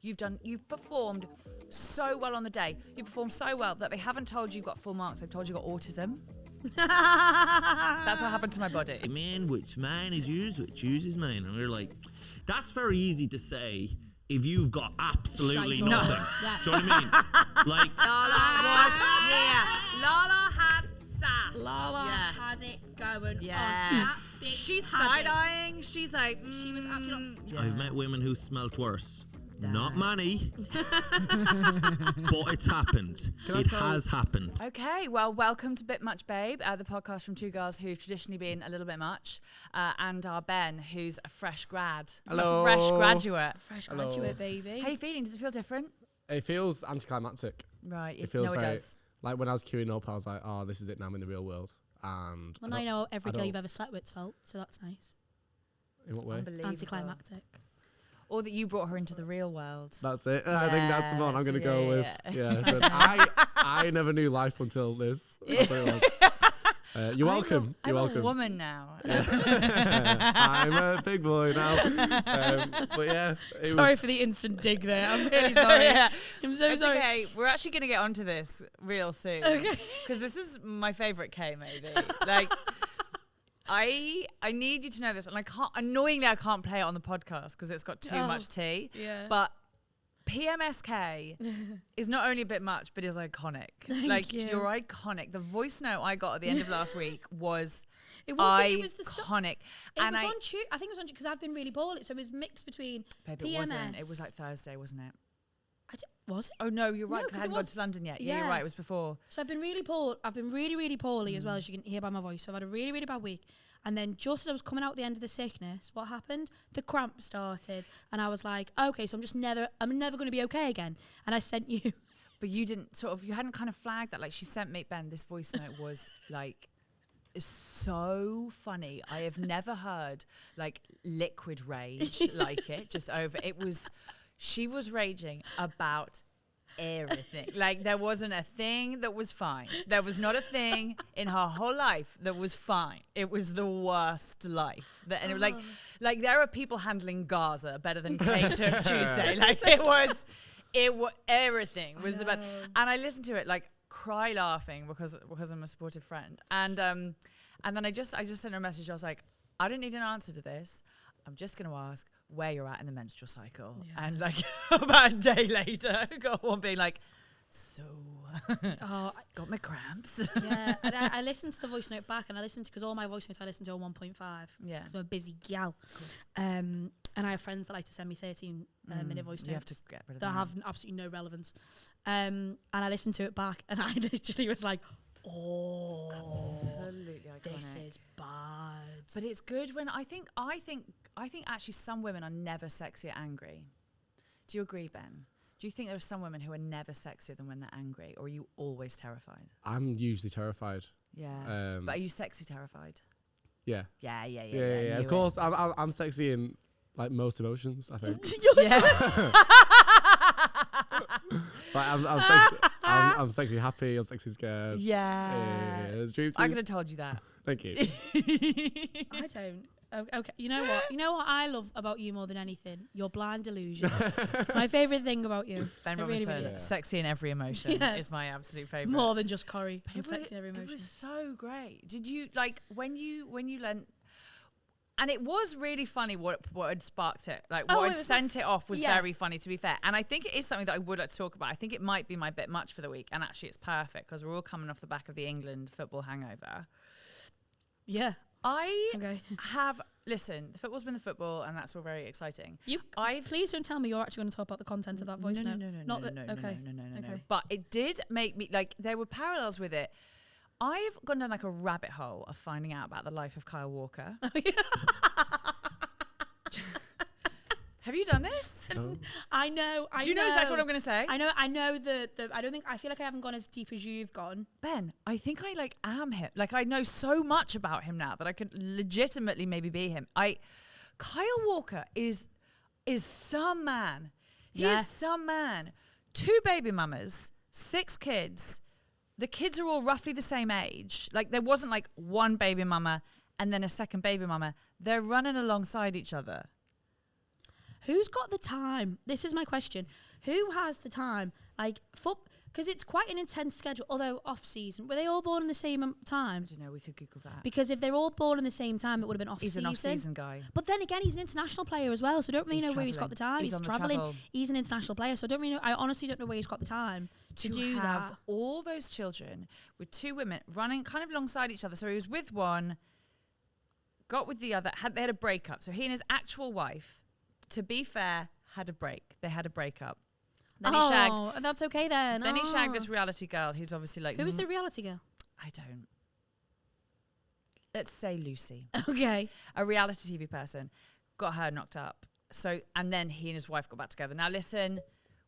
You've performed so well on the day. You performed so well that they haven't told you got full marks. They've told you got autism. That's what happened to my body. Man, which mine is yours, which yours is mine. And we're like, that's very easy to say if you've got absolutely nothing. Yeah. Do you know what I mean? Like, Lala had sass. Lala has it going on. She's side-eyeing. She's like, she was absolutely. I've met women who smelt worse. Not many, but it's happened. It has happened. Okay, well, welcome to Bit Much Babe, the podcast from two girls who've traditionally been a little bit much, and our Ben, who's a fresh grad. Hello. A fresh graduate. Fresh graduate, baby. How you feeling? Does it feel different? It feels anticlimactic. Right. It feels it very, does. like when I was queuing up, I was like, oh, this is it now, I'm in the real world. And Well, I know every girl you've ever slept with's felt, so that's nice. In what way? Unbelievable. Anticlimactic. Or that you brought her into the real world. That's it. I think that's the one I'm going to go with. Yeah. So I never knew life until this. That's what it was. You're welcome. I'm You're welcome. a woman now. I'm a big boy now. But yeah. Sorry for the instant dig there. I'm really sorry. I'm so It's sorry. okay. We're actually going to get onto this real soon. Okay. Because this is my favourite K, maybe. Like, I need you to know this, and I can't play it on the podcast because it's got too much tea. Yeah. But PMSK is not only a bit much, but is iconic. Thank you. You're iconic. The voice note I got at the end of last week was It was the stuff. iconic. It was on Tuesday. I think it was on because I've been really poorly, so it was mixed between Babe, PMS. it wasn't. It was like Thursday, wasn't it? Was it? Oh no, you're right. No, Because I 'cause hadn't it gone was- to London yet. Yeah, you're Yeah. right. It was before. So I've been really poor. I've been really, really poorly as well, as you can hear by my voice. So I've had a really, really bad week. And then just as I was coming out the end of the sickness, what happened? The cramp started, and I was like, okay, so I'm never going to be okay again. And I sent you. But you didn't you hadn't kind of flagged that. Like, she sent me, Ben, this voice note was like so funny. I have never heard like liquid rage like it. Just over. She was raging about everything. Like, there wasn't a thing that was fine. There was not a thing in her whole life that was fine. It was the worst life. And it was like there are people handling Gaza better than K took Tuesday. Like, it was everything was about. And I listened to it like cry laughing because I'm a supportive friend. And then I just sent her a message. I was like, I don't need an answer to this. I'm just going to ask where you're at in the menstrual cycle. Yeah. And like about a day later, got one being like, so got my cramps. Yeah, and I listened to the voice note back, and I listened because all my voice notes I listened to on 1.5. Yeah, because I'm a busy gal. And I have friends that like to send me 13-minute voice notes. You have to get rid of that have absolutely no relevance. And I listened to it back, and I literally was like, oh, absolutely iconic. This is bad. But it's good when I think actually some women are never sexy or angry. Do you agree, Ben? Do you think there are some women who are never sexier than when they're angry, or are you always terrified? I'm usually terrified. Yeah. But are you sexy terrified? Yeah. Yeah. Of course, I'm sexy in like most emotions, I think. Like I'm sexy happy, I'm sexy scared. Yeah. It's dream I could have told you that. Thank you. I don't. Okay, you know what? You know what I love about you more than anything? Your blind delusion. It's my favourite thing about you. Ben Really, Robinson, really sexy in every emotion is my absolute favourite. More than just Corrie. It Sexy in every emotion. It was so great. Did you like when you learned? And it was really funny what had sparked it. Like what had sent it off was very funny, to be fair. And I think it is something that I would like to talk about. I think it might be my bit much for the week. And actually it's perfect because we're all coming off the back of the England football hangover. Yeah. Listen, the football's been the football and that's all very exciting. Please don't tell me you're actually going to talk about the content of that voice note. No. But it did make me, like, there were parallels with it. I've gone down like a rabbit hole of finding out about the life of Kyle Walker. Oh, yeah. Have you done this? No. I know. Do you know exactly what I'm going to say? I know I feel like I haven't gone as deep as you've gone. Ben, I think I like am him. Like, I know so much about him now that I could legitimately maybe be him. Kyle Walker is some man. He is some man. 2 baby mamas, 6 kids. The kids are all roughly the same age. Like, there wasn't like one baby mama and then a second baby mama. They're running alongside each other. Who's got the time? This is my question. Who has the time? Like, because it's quite an intense schedule, although off-season. Were they all born in the same time? I don't know, we could Google that. Because if they're all born in the same time, it would have been off-season. He's an off-season guy. But then again, he's an international player as well, so I don't really know where he's got the time. He's on the travelling. travel. He's an international player, so I don't really know. I honestly don't know where he's got the time to do have that. all those children with two women running kind of alongside each other. So he was with one, got with the other, they had a breakup. So he and his actual wife, to be fair, had a break. They had a breakup. Then he shagged. That's okay then. Then he shagged this reality girl who's obviously like... Who was the reality girl? I don't. Let's say Lucy. Okay. A reality TV person. Got her knocked up. So, and then he and his wife got back together. Now listen,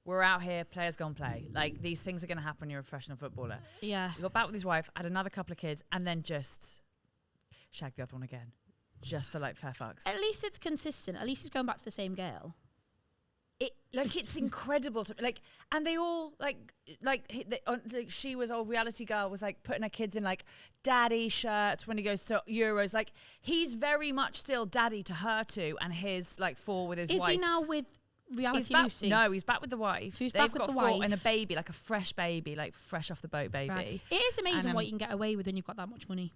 we're out here, players gonna play. Like, these things are going to happen when you're a professional footballer. Yeah. He got back with his wife, had another couple of kids, and then just shagged the other one again. Just for like fair fucks. At least it's consistent. At least he's going back to the same girl. It's incredible to like, and they all like she was old reality girl was like putting her kids in like daddy shirts when he goes to Euros. Like, he's very much still daddy to her too, and his like 4 with his wife. Is he now with reality Lucy? Lucy? No, he's back with the wife. So he's They've back with got the 4 wife. and a baby, like a fresh baby, like fresh off the boat baby. Right. It is amazing And, what you can get away with when you've got that much money.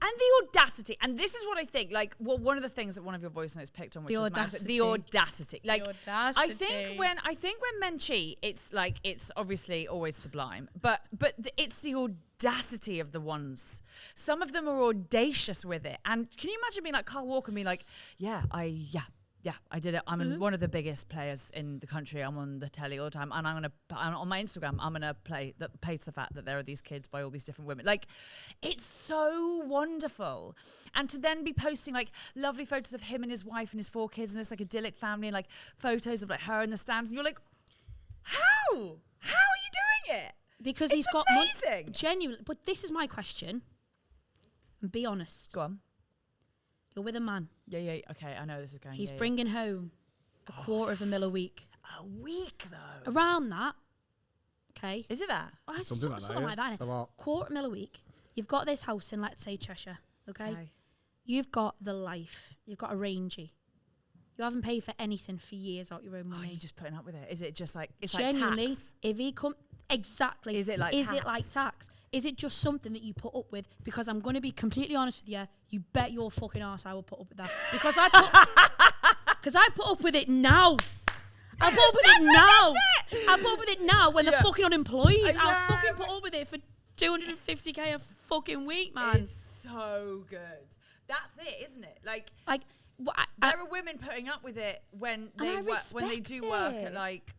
And the audacity, and this is what I think, like, well, one of the things that one of your voice notes picked on, which was massive, the audacity. Like, I think when men cheat, it's like, it's obviously always sublime, but it's the audacity of the ones. Some of them are audacious with it. And can you imagine being like Carl Walker being like, yeah, I did it. I'm one of the biggest players in the country. I'm on the telly all the time. And on my Instagram, I'm going to play to the fact that there are these kids by all these different women. Like, it's so wonderful. And to then be posting like lovely photos of him and his wife and his 4 kids and this like idyllic family and like photos of like her in the stands. And you're like, how are you doing it? Because It's he's got amazing. Genuinely. But this is my question. And be honest. Go on. You're with a man. Yeah. Okay, I know this is going. He's bringing home $250,000 a week. A week though. Around that. Okay. Is it that? Oh, it's Something like that, something yeah. like that. It's a lot. $250,000 a week. You've got this house in, let's say, Cheshire. Okay. You've got the life. You've got a Rangy. You haven't paid for anything for years out your own Oh, money. you're just putting up with it. Is it just like it's Genuinely, like tax? if he come exactly, Is it like is tax? it like tax? Is it just something that you put up with? Because I'm going to be completely honest with you. You bet your fucking arse I will put up with that. Because I put up with it now. I put up with it now. I put up with it now when they're fucking unemployed. I'll fucking put up with it for $250K a fucking week, man. It's so good. That's it, isn't it? Like I there are women putting up with it when they when they do work at like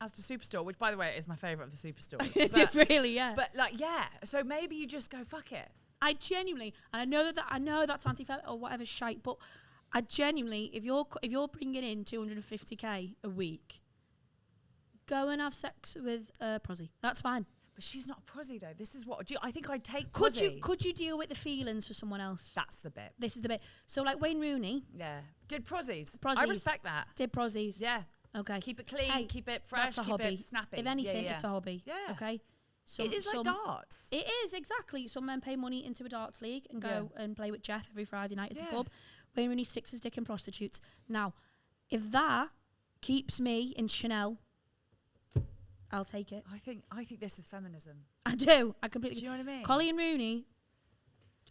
as the Superstore, which by the way is my favourite of the Superstores. But, really, yeah. But like, yeah. So maybe you just go fuck it. I genuinely, and I know that's anti-fair or whatever shite, but I genuinely, if you're bringing in $250K a week, go and have sex with Prosy. That's fine. But she's not a prosy though. This is what I think I'd take. Could you deal with the feelings for someone else? That's the bit. This is the bit. So like Wayne Rooney. Yeah. Did prosies. Prosies. I respect that. Did Prosies. Yeah. Okay. Keep it clean. Hey, keep it fresh. That's a keep hobby. it snappy. If anything, yeah. it's a hobby. Yeah. Okay. So it is like darts. It is, exactly. Some men pay money into a darts league and go and play with Jeff every Friday night at the pub. Wayne Rooney sticks his dick in prostitutes. Now, if that keeps me in Chanel, I'll take it. I think this is feminism. I do. I completely. Do you know what I mean? Colleen Rooney,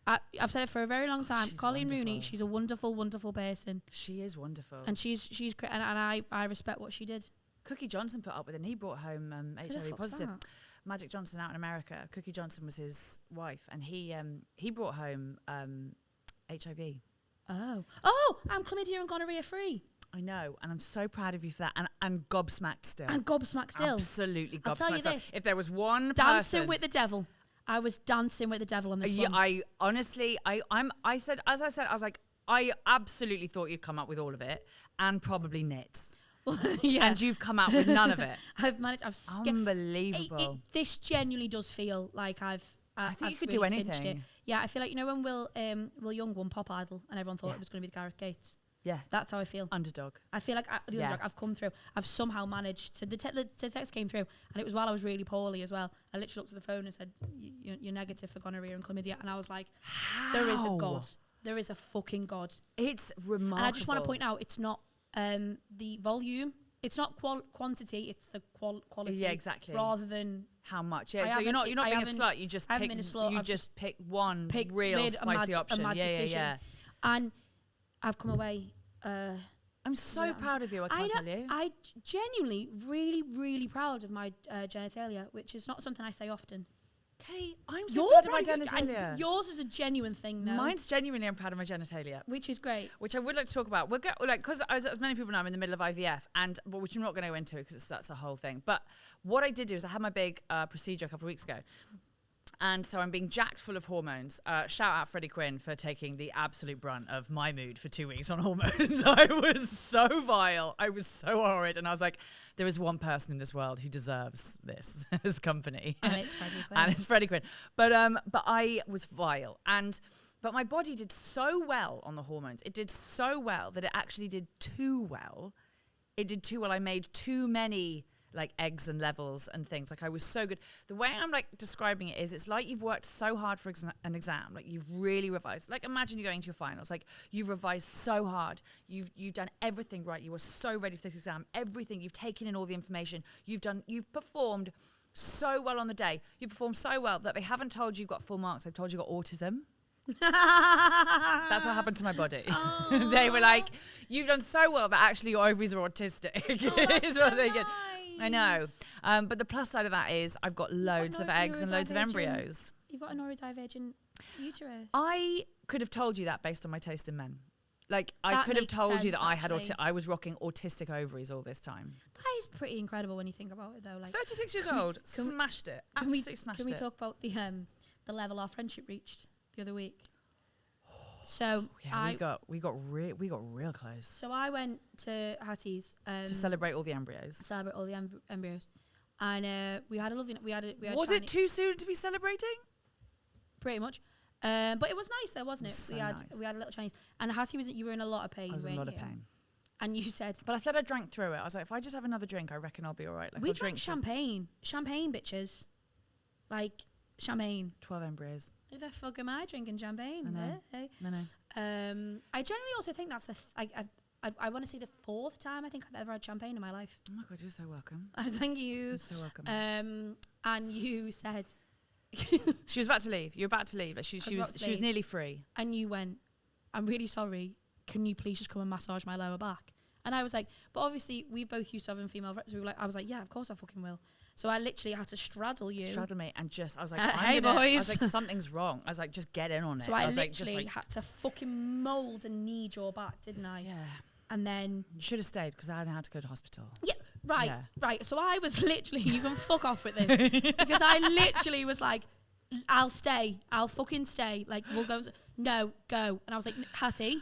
I've said it for a very long time. Colleen Rooney, wonderful. she's a wonderful, wonderful person. She is wonderful. And and I respect what she did. Cookie Johnson put up with it and he brought home HIV positive. That? Magic Johnson out in America. Cookie Johnson was his wife and he brought home HIV. Oh, I'm chlamydia and gonorrhea free. I know, and I'm so proud of you for that. And gobsmacked still. And gobsmacked still. Absolutely gobsmacked. I'll tell you still. this. If there was one Dancing person, with the devil. I was dancing with the devil on this one. I honestly, I was like, I absolutely thought you'd come up with all of it and probably nits. Yeah. And you've come out with none of it. I've Unbelievable. This genuinely does feel like I think you could really do cinched anything. it. Yeah, I feel like, you know, when Will Young won Pop Idol and everyone thought it was going to be the Gareth Gates. Yeah. That's how I feel. Underdog. I feel like the underdog, I've come through. I've somehow managed to, the text came through and it was while I was really poorly as well. I literally looked at the phone and said, you're negative for gonorrhea and chlamydia. And I was like, there is a God. There is a fucking God. It's remarkable. And I just want to point out, it's not the volume. It's not quantity, it's the quality. Yeah, exactly. Rather than how much. Yeah, so you're not being a slut. You just pick. You just pick one real spicy option. Yeah. And I've come away. I'm so proud of you. I can't tell you. I genuinely, really, really proud of my genitalia, which is not something I say often. Okay, I'm so proud of my genitalia. Yours is a genuine thing, though. Mine's genuinely, I'm proud of my genitalia, which is great. Which I would like to talk about. We'll get because as many people know, I'm in the middle of IVF, but which I'm not going to go into because that's the whole thing. But what I did do is I had my big procedure a couple of weeks ago. And so I'm being jacked full of hormones. Shout out Freddie Quinn for taking the absolute brunt of my mood for 2 weeks on hormones. I was so vile. I was so horrid. And I was like, there is one person in this world who deserves this as company. And it's Freddie Quinn. And it's Freddie Quinn. But I was vile. But my body did so well on the hormones. It did so well that it actually did too well. It did too well. I made too many like eggs and levels and things. Like I was so good. The way I'm like describing it is it's like you've worked so hard for an exam. Like you've really revised. Like imagine you're going to your finals. Like you've revised so hard. You've done everything right. You were so ready for this exam. Everything. You've taken in all the information. You've performed so well on the day. You performed so well that they haven't told you got full marks. They've told you got autism. That's what happened to my body. They were like, you've done so well that actually your ovaries are autistic. Is what they get. I know. But the plus side of that is I've got loads of eggs and loads of embryos. You've got a neurodivergent uterus. I could have told you that based on my taste in men. Like I could have told you that I was rocking autistic ovaries all this time. That is pretty incredible when you think about it, though. Like 36 years old, smashed it. Absolutely smashed it. Can we talk about the level our friendship reached the other week? So yeah, we got real close. So I went to Hatty's to celebrate all the embryos. And we had a lovely. We had was it too soon to be celebrating? Pretty much. But it was nice though, wasn't it? Nice. We had a little Chinese. And Hattie you were in a lot of pain. I was in a lot of pain. And you said, but I said I drank through it. I was like, if I just have another drink, I reckon I'll be all right. Like we drank champagne, bitches, like champagne. 12 embryos. Who the fuck am I drinking champagne? I know. I generally also think that's I want to say the 4th time I think I've ever had champagne in my life. Oh my God, you're so welcome. Thank you. You're so welcome. And you said she was about to leave. You're about to leave. Like she was nearly free. And you went, I'm really sorry. Can you please just come and massage my lower back? And I was like, but obviously we both used to having female friends. So I was like, yeah, of course I fucking will. So I literally had to straddle you. Straddle me and I was like, hey boys. I was like, something's wrong. I was like, just get in on it. So I literally had to fucking mould and knead your back, didn't I? Yeah. And then you should have stayed because I hadn't had to go to hospital. Yeah, right. So I was literally, you can fuck off with this because I literally was like, I'll stay. I'll fucking stay. Like we'll go. No, go. And I was like, Hattie,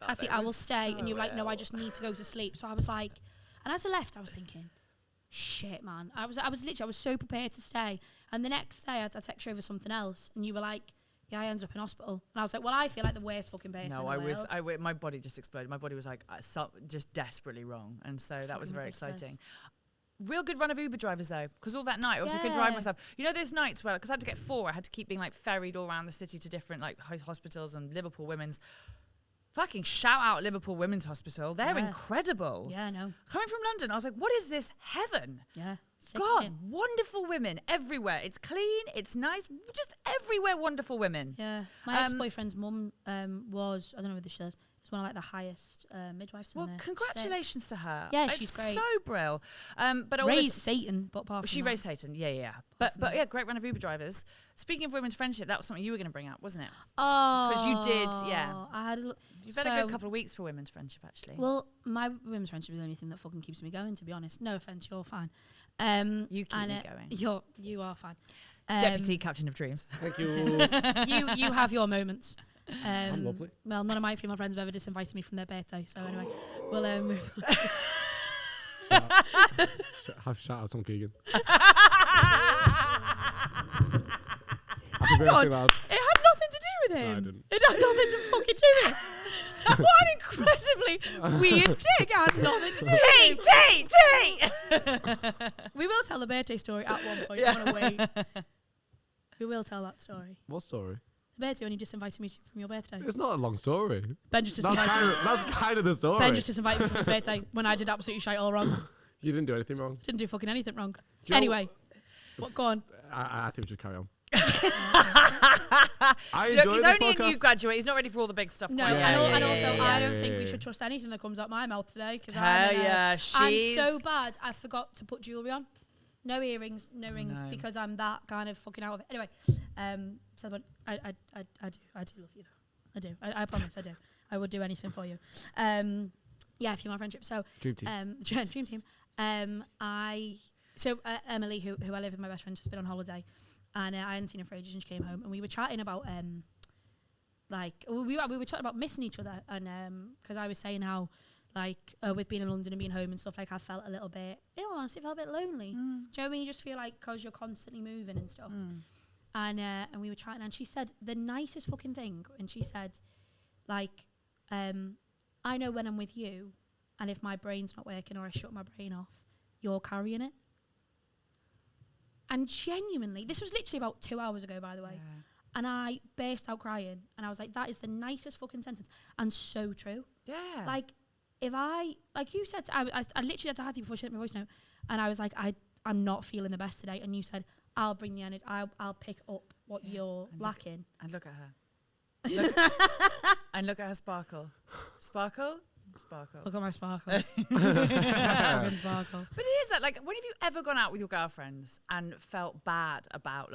I will stay. And you were like, no, I just need to go to sleep. So I was like, and as I left, I was thinking, shit, man. I was so prepared to stay. And the next day, I had to text you over something else, and you were like, yeah, I ended up in hospital. And I was like, well, I feel like the worst fucking person in the world. My body just exploded. My body was like, just desperately wrong. And so that was very exciting. Real good run of Uber drivers, though, because all that night, I also couldn't drive myself. You know those nights where, because I had to get 4, I had to keep being, like, ferried all around the city to different, like, hospitals and Liverpool Women's. Fucking shout out Liverpool Women's Hospital. They're incredible. Yeah, I know. Coming from London, I was like, what is this heaven? Yeah. God, wonderful women everywhere. It's clean, it's nice, just everywhere wonderful women. Yeah. My ex-boyfriend's mum was, I don't know whether she says, it's one of like the highest midwives in there. Well, congratulations to her. Yeah, she's great. So brill. But raised Satan, but apart from she raised Satan, yeah. But yeah, great run of Uber drivers. Speaking of women's friendship, that was something you were going to bring up, wasn't it? Oh. Because you did, yeah. I had You've had a good couple of weeks for women's friendship, actually. Well, my women's friendship is the only thing that fucking keeps me going, to be honest. No offence, you're fine. You keep me going. You are fine. Deputy Captain of Dreams. Thank you. You have your moments. I'm lovely. Well, none of my female friends have ever disinvited me from their birthday. So anyway, we'll move on. Shout out on Keegan. Hang on. It had nothing to do with him. No, I didn't. It had nothing to fucking do with it. What an incredibly weird dick. It had nothing to do with it. We will tell the birthday story at one point. Yeah. I want to wait. We will tell that story. What story? birthday when you just invited me from your birthday? It's not a long story. Ben just That's invited me. that's kind of the story. Ben just invited me for my birthday when I did absolutely shite all wrong. You didn't do anything wrong. Didn't do fucking anything wrong. You know Anyway, what? Go on. I think we should carry on. Look, enjoy he's this only a podcast. new graduate. He's not ready for all the big stuff. No, quite yet. and also, I don't yeah, think we yeah. should trust anything that comes out my mouth today. Because Yeah, I'm she's so bad. I forgot to put jewellery on. No earrings, no rings, No. because I'm that kind of fucking out of it. Anyway, so but I do love you though. I do. I promise I do. I would do anything for you. Yeah, if you're my friendship. So Dream team. dream team. Emily, who I live with, my best friend, just been on holiday, and I hadn't seen her for ages, and she came home, and we were chatting about we were chatting about missing each other, and because I was saying how with being in London and being home and stuff, like I felt a little bit, in all honesty, felt a bit lonely. Do you know when you just feel like because you're constantly moving and stuff? And we were chatting, and she said the nicest fucking thing, and she said, I know when I'm with you, and if my brain's not working or I shut my brain off, you're carrying it. And genuinely, this was literally about 2 hours ago, by the way. Yeah. And I burst out crying. And I was like, that is the nicest fucking sentence. And so true. Yeah. If you said, I literally said to Hattie before she sent me a voice note, and I was like, I'm not feeling the best today. And you said, I'll bring the energy. I'll pick up what you're lacking. Look at her. And look at her sparkle. Sparkle? Sparkle. Look at my sparkle. Fucking sparkle. But it is that, when have you ever gone out with your girlfriends and felt bad about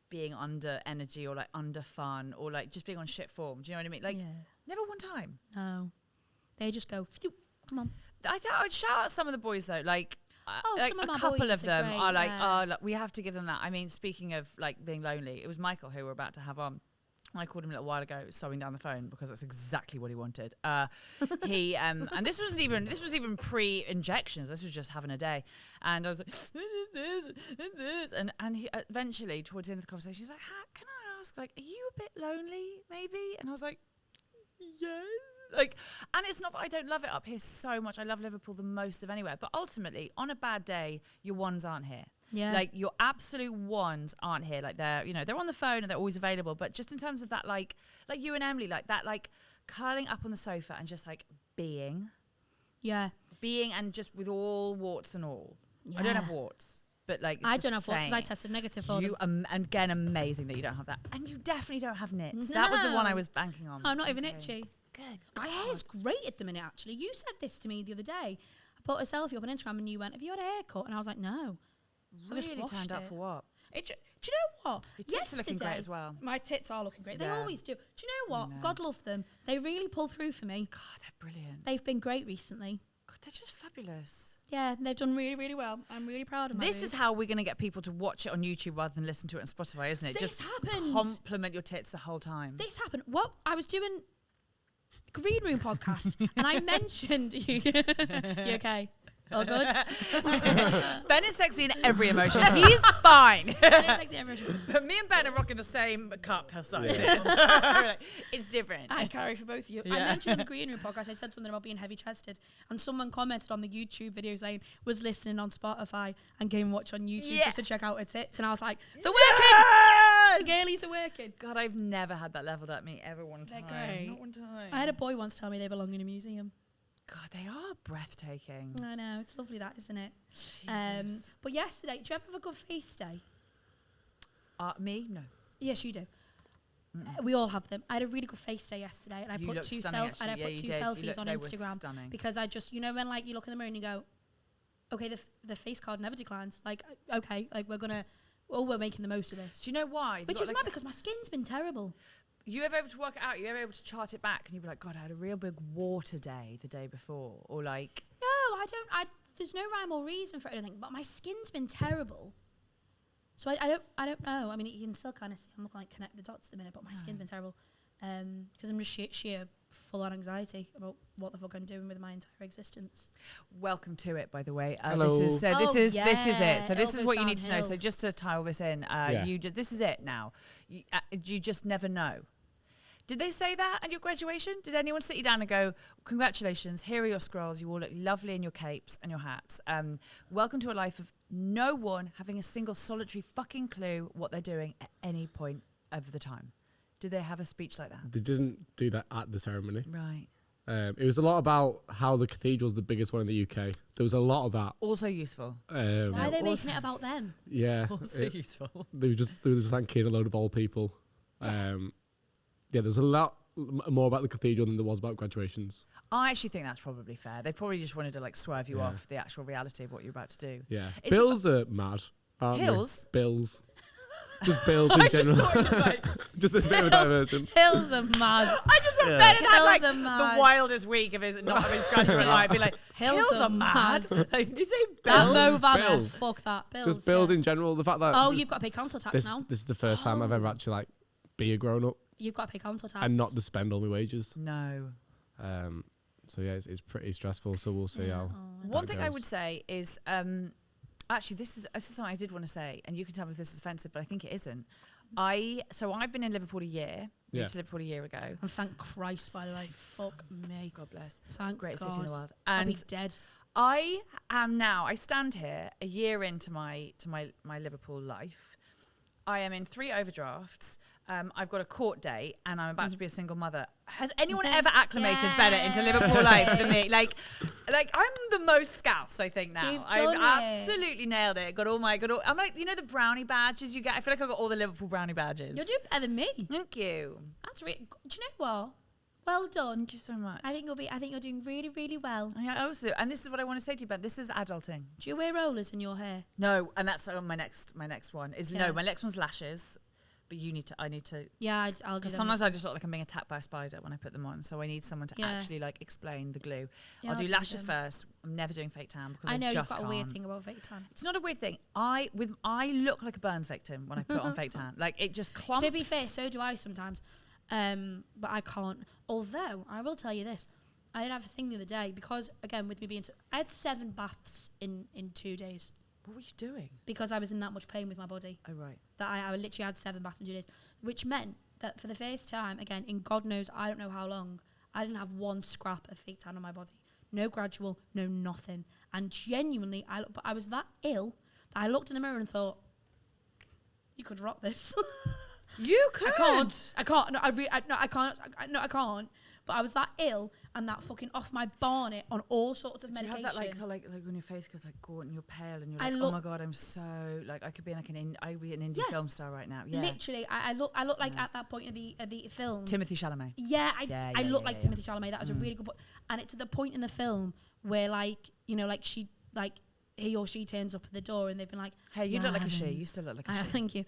being under energy or under fun or just being on shit form? Do you know what I mean? Never one time. No. They just go, come on. I'd shout out some of the boys though, some of my a couple boys of them are great, are we have to give them that. I mean, speaking of being lonely, it was Michael who we're about to have on. I called him a little while ago, sobbing down the phone because that's exactly what he wanted. He and this was even pre-injections. This was just having a day, and I was like, this, and he eventually towards the end of the conversation, he's like, "Can I ask, are you a bit lonely, maybe?" And I was like, "Yes." And it's not that I don't love it up here so much. I love Liverpool the most of anywhere, but ultimately, on a bad day, your ones aren't here. Yeah. Your absolute ones aren't here. They're on the phone and they're always available. But just in terms of that, like you and Emily, curling up on the sofa and just being. Yeah. Being and just with all warts and all. Yeah. I don't have warts. But I don't have warts because I tested negative for them. And again, amazing that you don't have that. And you definitely don't have nits. No. That was the one I was banking on. I'm not even itchy. Good. My hair's great at the minute, actually. You said this to me the other day. I put a selfie up on Instagram and you went, "Have you had a haircut?" And I was like, "No." Really turned out for what? Do you know what? Your tits are looking great as well. My tits are looking great. Yeah. They always do. Do you know what? God love them. They really pull through for me. God, they're brilliant. They've been great recently. God, they're just fabulous. Yeah, they've done really, really well. I'm really proud of them. This is how we're going to get people to watch it on YouTube rather than listen to it on Spotify, isn't it? This just happened. compliment your tits the whole time. This happened. What? I was doing Green Room podcast and I mentioned you. You okay? All good? Ben is sexy in every emotion. He's fine. Ben is sexy in every emotion. But me and Ben are rocking the same cup her size is. It's different. I carry for both of you. Yeah. I mentioned on the Green Room podcast, I said something about being heavy chested, and someone commented on the YouTube video saying was listening on Spotify and came and watch on YouTube just to check out her tits, and I was like, they're working. The girlies are working. God, I've never had that leveled at me ever one time. They're great. Not one time. I had a boy once tell me they belong in a museum. God, they are breathtaking. I know, it's lovely that, isn't it? Jesus. But yesterday, do you ever have a good face day? Me? No. Yes, you do. We all have them. I had a really good face day yesterday, and I You put looked two stunning, selfies. And I actually. put Yeah, two you did. selfies on They were Instagram stunning. because I just, when you look in the mirror and you go, okay, the face card never declines. Okay, we're making the most of this. Do you know why? Which is mad because my skin's been terrible. You ever able to work it out? You ever able to chart it back and you'd be like, God, I had a real big water day the day before, or No, I don't. There's no rhyme or reason for it, I don't think. But my skin's been terrible. So I don't know. I mean, you can still kind of see. I'm not going to connect the dots at the minute, but my skin's been terrible. Because I'm just sheer full-on anxiety about what the fuck I'm doing with my entire existence. Welcome to it, by the way. Hello. This is it. So this It is all what goes you need to know. downhill. So just to tile this in, this is it now. You just never know. Did they say that at your graduation? Did anyone sit you down and go, "Congratulations, here are your scrolls. You all look lovely in your capes and your hats. Welcome to a life of no one having a single solitary fucking clue what they're doing at any point of the time." Did they have a speech like that? They didn't do that at the ceremony. Right. It was a lot about how the cathedral's the biggest one in the UK. There was a lot of that. Also useful. Why are they making it about them? Yeah. Also useful. They were just thanking a load of old people. There's a lot more about the cathedral than there was about graduations. I actually think that's probably fair. They probably just wanted to like swerve you off the actual reality of what you're about to do. Yeah. Bills are mad. Hills? Bills. Just bills in general. Just thought it was like just a bit of a diversion. Hills are mad. I just thought Ben had like Hills are mad. the wildest week of his graduate life. Be like, hills are mad. Like, did you say That bills? Mo Vanna, Bills. fuck that. Bills. Just bills in general. The fact that you've got to pay council tax this, now. this is the first time I've ever actually like be a grown up You've got to pay council tax. and not to spend all my wages. No. So yeah, it's pretty stressful. So we'll see how. One that thing I goes. would say is, actually, this is something I did want to say, and you can tell me if this is offensive, but I think it isn't. I've been in Liverpool a year. Yeah. Moved to Liverpool a year ago. And thank Christ, by the way. Fuck me. God bless. Thank Great God. city in the world. I'd be And dead. I am now. I stand here a year into my Liverpool life. I am in 3 overdrafts. I've got a court date, and I'm about to be a single mother. Has anyone ever acclimated better into Liverpool life than me? Like I'm the most Scouse, I think now. You've I've done it. absolutely nailed it. I'm like, you know the brownie badges you get. I feel like I got all the Liverpool brownie badges. You're doing better than me. Thank you. That's really. Do you know what? Well done. Thank you so much. I think you're doing really, really well. I also, and this is what I want to say to you, Ben. This is adulting. Do you wear rollers in your hair? No, and that's my next one is Yeah. no. My next one's lashes. But I need to. Yeah, I'll do Because that. sometimes I just look like I'm being attacked by a spider when I put them on. So I need someone to actually like explain the glue. Yeah, I'll do do lashes them. first. I'm never doing fake tan because I know I you've just got can't. a weird thing about fake tan. It's not a weird thing. I look like a burns victim when I put on fake tan. Like it just clumps. To be fair, so do I sometimes. But I can't. Although I will tell you this, I did have a thing the other day because again with me being, I had 7 baths in 2 days What were you doing? because I was in that much pain with my body Oh right. that I literally had 7 baths in 2 days, which meant that for the first time, again in God knows I don't know how long, I didn't have one scrap of fake tan on my body. No gradual, no nothing. And genuinely, but I was that ill that I looked in the mirror and thought, you could rock this. You could. I can't. No, I can't. I can't. But I was that ill and that fucking off my bonnet on all sorts of Do you medication. have that like on your face because like gaunt and you're pale and you're I like, oh look- my god, I'm so like I could be like I'd be an indie Yeah. film star right now. Yeah. Literally, I look like at that point of the film. Timothy Chalamet. Yeah, I look like yeah. Timothy Chalamet. That was a really good point. And it's at the point in the film where like, you know, like he or she turns up at the door and they've been like, Hey, you "Yeah, look like I a she. haven't- You still look like a I she. thank you.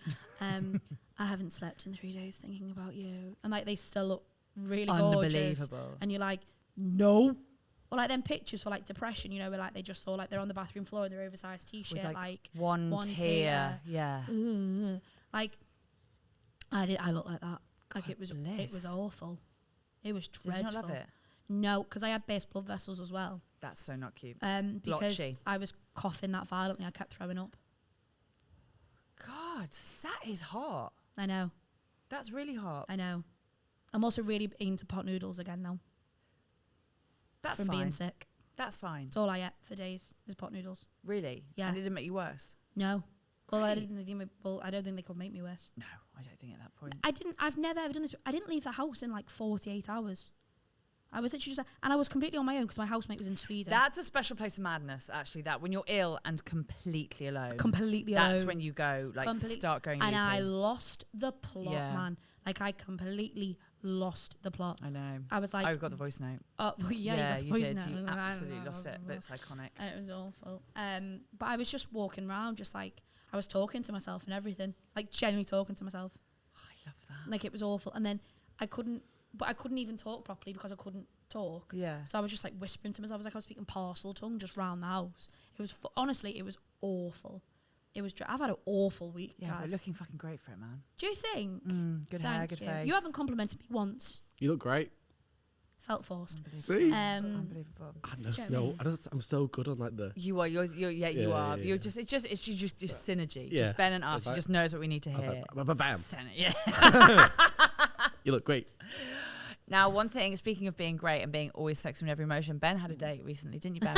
I haven't slept in 3 days thinking about you. And like they still look really gorgeous. Unbelievable. And you're like, no. Or like them pictures for like depression, you know, where like they just saw like they're on the bathroom floor in their oversized t-shirt, With like one tear. Yeah. like I look like that. Like it was bliss. awful. It was Did you dreadful. not love it? No, because I had base blood vessels as well. That's so not cute. Because Blotchy. I was coughing that violently, I kept throwing up. God, that is hot. I know. That's really hot. I know. I'm also really into pot noodles again now. That's from fine. being sick. That's fine. It's all I ate for days is pot noodles. Really? Yeah. And it didn't make you worse? No. Well, I Great. didn't think. Well, I don't think they could make me worse. No, I don't think at that point. I've never ever done this. I didn't leave the house in like 48 hours. I was literally just, and I was completely on my own because my housemate was in Sweden. That's a special place of madness, actually. That when you're ill and completely alone. Completely alone. That's when you go, like, start going And I loopy. lost the plot, Yeah. man. Like I completely lost the plot. I know. I was like, I got the voice note. oh well, yeah, you got the did. voice You note. absolutely lost it, but it's iconic. It was awful. But I was just walking around, just like I was talking to myself and everything, like genuinely talking to myself. I love that. Like it was awful. And then I couldn't even talk properly because I couldn't talk. Yeah. So I was just like whispering to myself. I was like I was speaking parcel tongue just round the house. It was honestly, it was awful. It was. I've had an awful week, Yeah, guys. but looking fucking great for it, man. Do you think? Good hair, Thank good you. face. You haven't complimented me once. You look great. Felt forced. See? Unbelievable. I'm so good on like the. You are. You are. Yeah. You're just. It's just synergy. Yeah. Just Ben and us. That's He right. just knows what we need to I was hear. like, bam. Yeah. You look great. Now, one thing. Speaking of being great and being always sexy in every emotion, Ben had a date recently, didn't you, Ben?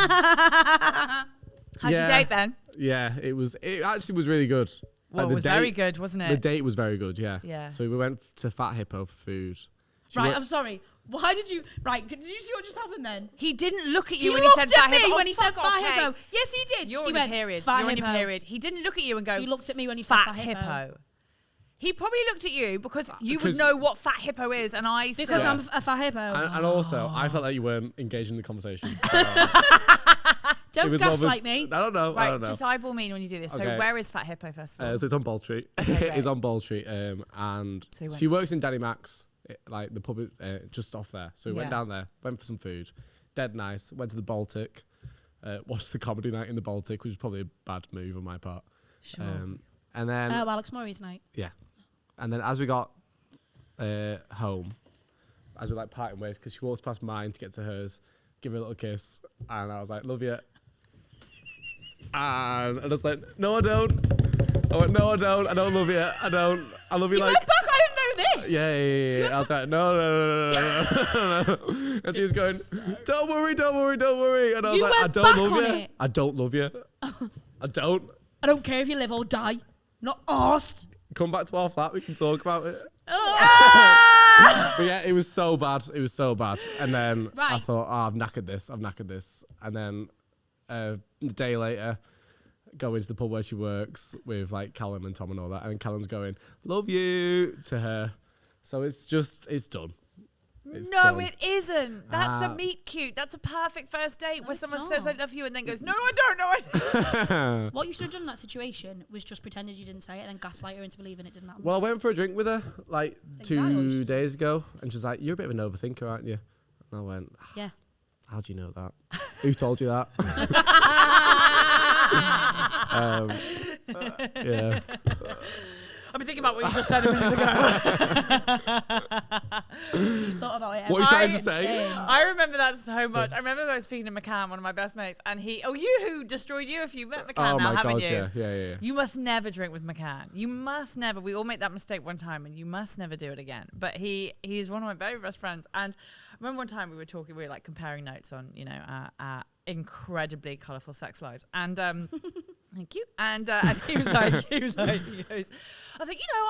How's your date, Ben? Yeah, it actually was really good. Well, it was very good, wasn't it? The date was very good, yeah. Yeah. So we went to Fat Hippo for food. Right, I'm sorry. Why did you... Right, did you see what just happened then? He didn't look at you when he he said looked at Fat me Hippo. when he said Fuck off, Fat Kate. Hippo. Yes, he did. You're he on went, your period. Fat You're on your Hippo. period. He didn't look at you and go, He looked at me when he said Fat Fat Hippo. Hippo. He probably looked at you because you would Because- know what Fat Hippo is, and I still... Because I'm a Fat Hippo. And also, I felt like you weren't engaged in the conversation. Don't was more of a- gaslight me. I don't know. Right, just eyeball me when you do this. Okay. So where is Fat Hippo, first of all? So it's on Ball Street. Okay, It's on Ball Street. And So you went she works in Danny Mac's, like the pub just off there. So we went Yeah. down there, went for some food. Dead nice. Went to the Baltic. Watched the comedy night in the Baltic, which was probably a bad move on my part. Sure. And then, Alex Murray's night. yeah. And then as we got home, as we like parting ways, because she walks past mine to get to hers, give her a little kiss, and I was like, love you. And I was like, no, I don't. I went, no, I don't. I don't love you. I don't. I love you You like. went back, I didn't know this. Yeah. I was like, no. And she was going, don't worry. And I was You like, I went don't back love on you. it. I don't love you. I don't. I don't care if you live or die. Not asked. Come back to our flat. We can talk about it. Oh. But yeah, it was so bad. And then I Right. thought, oh, I've knackered this. And then a day later, go into the pub where she works with like Callum and Tom and all that. And Callum's going, love you to her. So it's done. It's No, done. it isn't. That's a Ah. meet cute. That's a perfect first date where it's someone says I not. love you and then goes, no, I don't, no, I don't. What you should have done in that situation was just pretended you didn't say it and then gaslight her into believing it didn't happen. Well, I went for a drink with her like It's 2 anxiety. days ago. And she's like, you're a bit of an overthinker, aren't you? And I went, Yeah. how do you know that? Who told you that? Yeah. I've been thinking about what you just said a minute ago. Just thought about it. What are you trying to say? I remember that so much. I remember I was speaking to McCann, one of my best mates, and you who destroyed you if you met McCann Oh now, my haven't God, you? yeah. You must never drink with McCann. You must never. We all make that mistake one time, and you must never do it again. But he's one of my very best friends. And I remember one time we were talking, we were like comparing notes on, our incredibly colourful sex lives. And thank you. And he goes, I was like,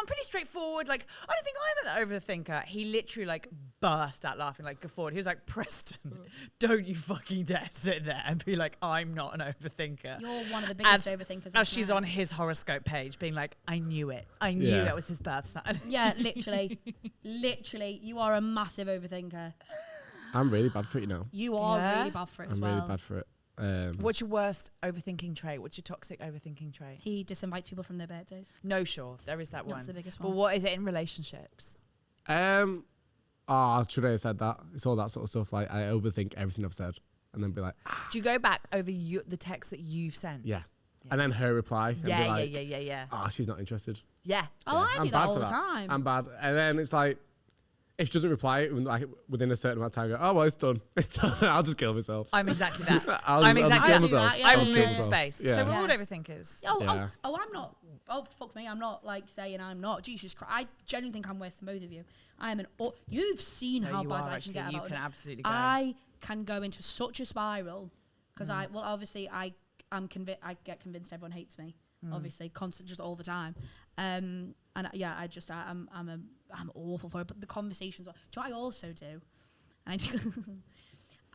I'm pretty straightforward. Like, I don't think I'm an overthinker. He literally like burst out laughing, like guffawed. He was like, Preston, don't you fucking dare sit there and be like, I'm not an overthinker. You're one of the biggest overthinkers. As she's on his horoscope page being like, I knew it. I knew Yeah. that was his birth sign. Yeah, literally. Literally, you are a massive overthinker. I'm really bad for it, you know. You are Yeah? really bad for it as I'm well. really bad for it. What's your worst overthinking trait? What's your toxic overthinking trait? He disinvites people from their birthdays. No, sure. There is that one. That's the biggest But one. what is it in relationships? Should I have said that? It's all that sort of stuff. Like, I overthink everything I've said and then be like, Do you go back over the text that you've sent? yeah. And then her reply. And be like, Yeah. oh, she's not interested. Yeah. Oh, I I'm do bad that all for the time. I'm bad. And then it's like, if she doesn't reply, like within a certain amount of time, I go, oh, well, it's done. It's done. I'll just kill myself. I'm exactly that. I'll I'm just exactly kill that. myself. Yeah, I I'll will just move kill to myself. space. Yeah. So we're Yeah. all overthinkers. Yeah. I'm not. Oh, fuck me. I'm not like saying I'm not. Jesus Christ. I genuinely think I'm worse than both of you. I am you've seen No, how you bad are I actually. can get You about can it. absolutely go. I can go into such a spiral because obviously I'm convinced. I get convinced everyone hates me. Obviously, constant, just all the time. And yeah, I'm awful for it. But the conversations. Do you know what I also do?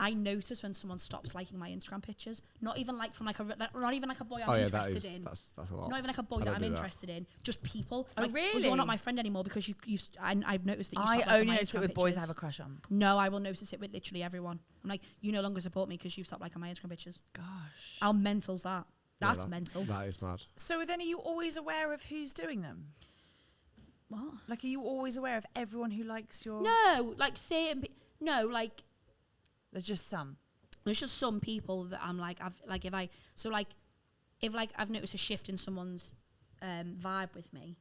I notice when someone stops liking my Instagram pictures. Not even like from not even like a boy I'm interested in. That's a lot. Not even like a boy I that don't I'm do that. interested in. Just people. Oh, like, well, really? you're not my friend anymore because I've noticed that you I stopped liking only my notice it Instagram with boys I pictures. have a crush on. No, I will notice it with literally everyone. I'm like, you no longer support me because you've stopped liking my Instagram pictures. Gosh. How mental's that? Yeah, That's mental. That is mad. So then are you always aware of who's doing them? What? Like, are you always aware of everyone who likes your... No, like certain. No, like There's just some. there's just some people that I'm like if I've noticed a shift in someone's vibe with me,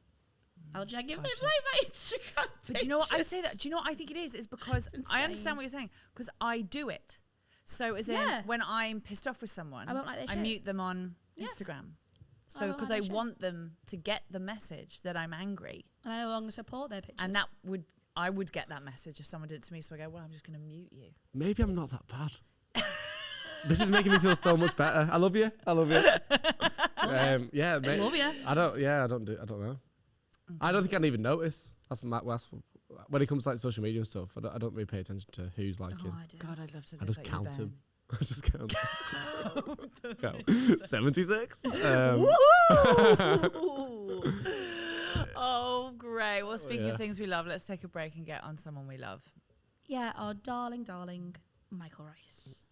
I'll just give them Gotcha. like my Instagram. But do you know what I say pictures. that? Do you know what I think it is? Is because It's I insane. understand what you're saying because I do it. So as Yeah. in when I'm pissed off with someone, I won't like their I shit. mute them on Yeah. Instagram. I So won't because like I their shit. want them to get the message that I'm angry, And I no longer support their pictures. and I would get that message if someone did it to me. So I go, well, I'm just going to mute you. Maybe I'm not that bad. This is making me feel so much better. I love you. Yeah, mate. Love ya. I don't know. I don't think I'd even notice. That's when it comes to like social media and stuff. I don't really pay attention to who's liking. Oh, I do. God, I'd love to. I live just like you, count Ben. them. I just count. Go. 76. Oh, great. Well, speaking yeah. of things we love, let's take a break and get on someone we love. Yeah, our darling, Michael Rice.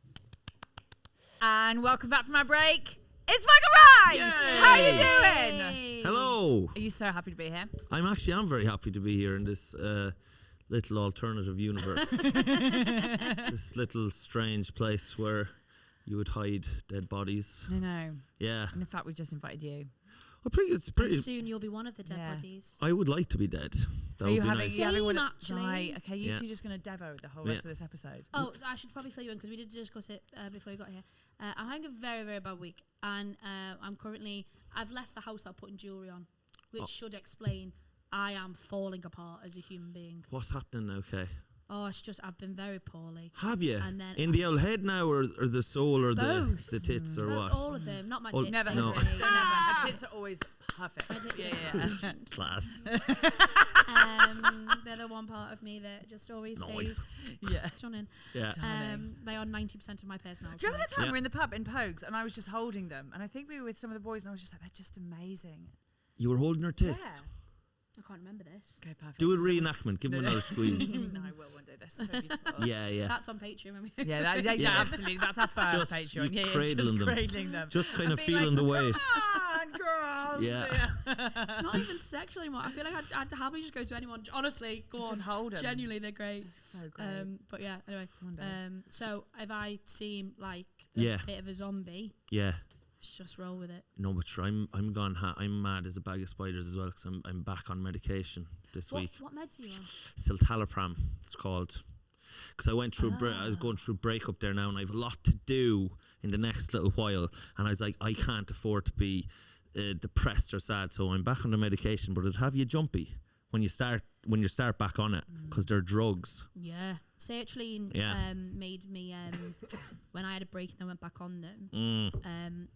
And welcome back from our break. It's Michael Rice! Yay! How are you doing? Hello. Are you so happy to be here? I'm very happy to be here in this little alternative universe. This little strange place where you would hide dead bodies. I know. Yeah. And in fact, we've just invited you. It's pretty. And soon you'll be one of the dead Yeah. bodies. I would like to be dead. That Are would you be having, nice. you having one Same, of- actually. Right, okay, you Yeah. two just going to devo the whole Yeah. rest of this episode. Oh, so I should probably fill you in because we did discuss it before you got here. I'm having a very, very bad week, and I've left the house without putting jewellery on, which should explain I am falling apart as a human being. What's happening now, Kay? Oh, it's just I've been very poorly. Have you? And then In the old head now, or the soul, or Both. the tits, or what? All of them, not my Oh, tits. Never they're No. had tits. great. Never. Her tits are always perfect. My tits Yeah. Class. They're the one part of me that just always Nice. stays Yeah. stunning. Yeah. They are 90% of my personality. Do you remember that time Yeah. we were in the pub in Pogues and I was just holding them? And I think we were with some of the boys and I was just like, they're just amazing. You were holding her tits. Yeah. I can't remember this. Okay, perfect. Do a 'Cause it was- reenactment. Give them another squeeze. No, I will one day. That's so beautiful. Yeah. That's on Patreon. When we Yeah, Yeah. absolutely. That's our first Just Patreon. you Yeah, cradling just them. cradling them. Just kind of And being feeling the weight. Come on, girls. Yeah. It's not even sexual anymore. I feel like I'd happily just go to anyone. Honestly, go Just on. hold 'em. Genuinely, they're great. So great. But yeah, anyway. One day. So if I seem like a Yeah. bit of a zombie, Yeah. just roll with it. No, but sure, I'm gone. I'm mad as a bag of spiders as well because I'm back on medication this week. What meds are you on? Citalopram, it's called. Because I went through, I was going through breakup there now, and I have a lot to do in the next little while. And I was like, I can't afford to be depressed or sad, so I'm back on the medication. But it'd have you jumpy when you start back on it because they're drugs. Yeah. Sertraline Yeah. made me when I had a break and I went back on them.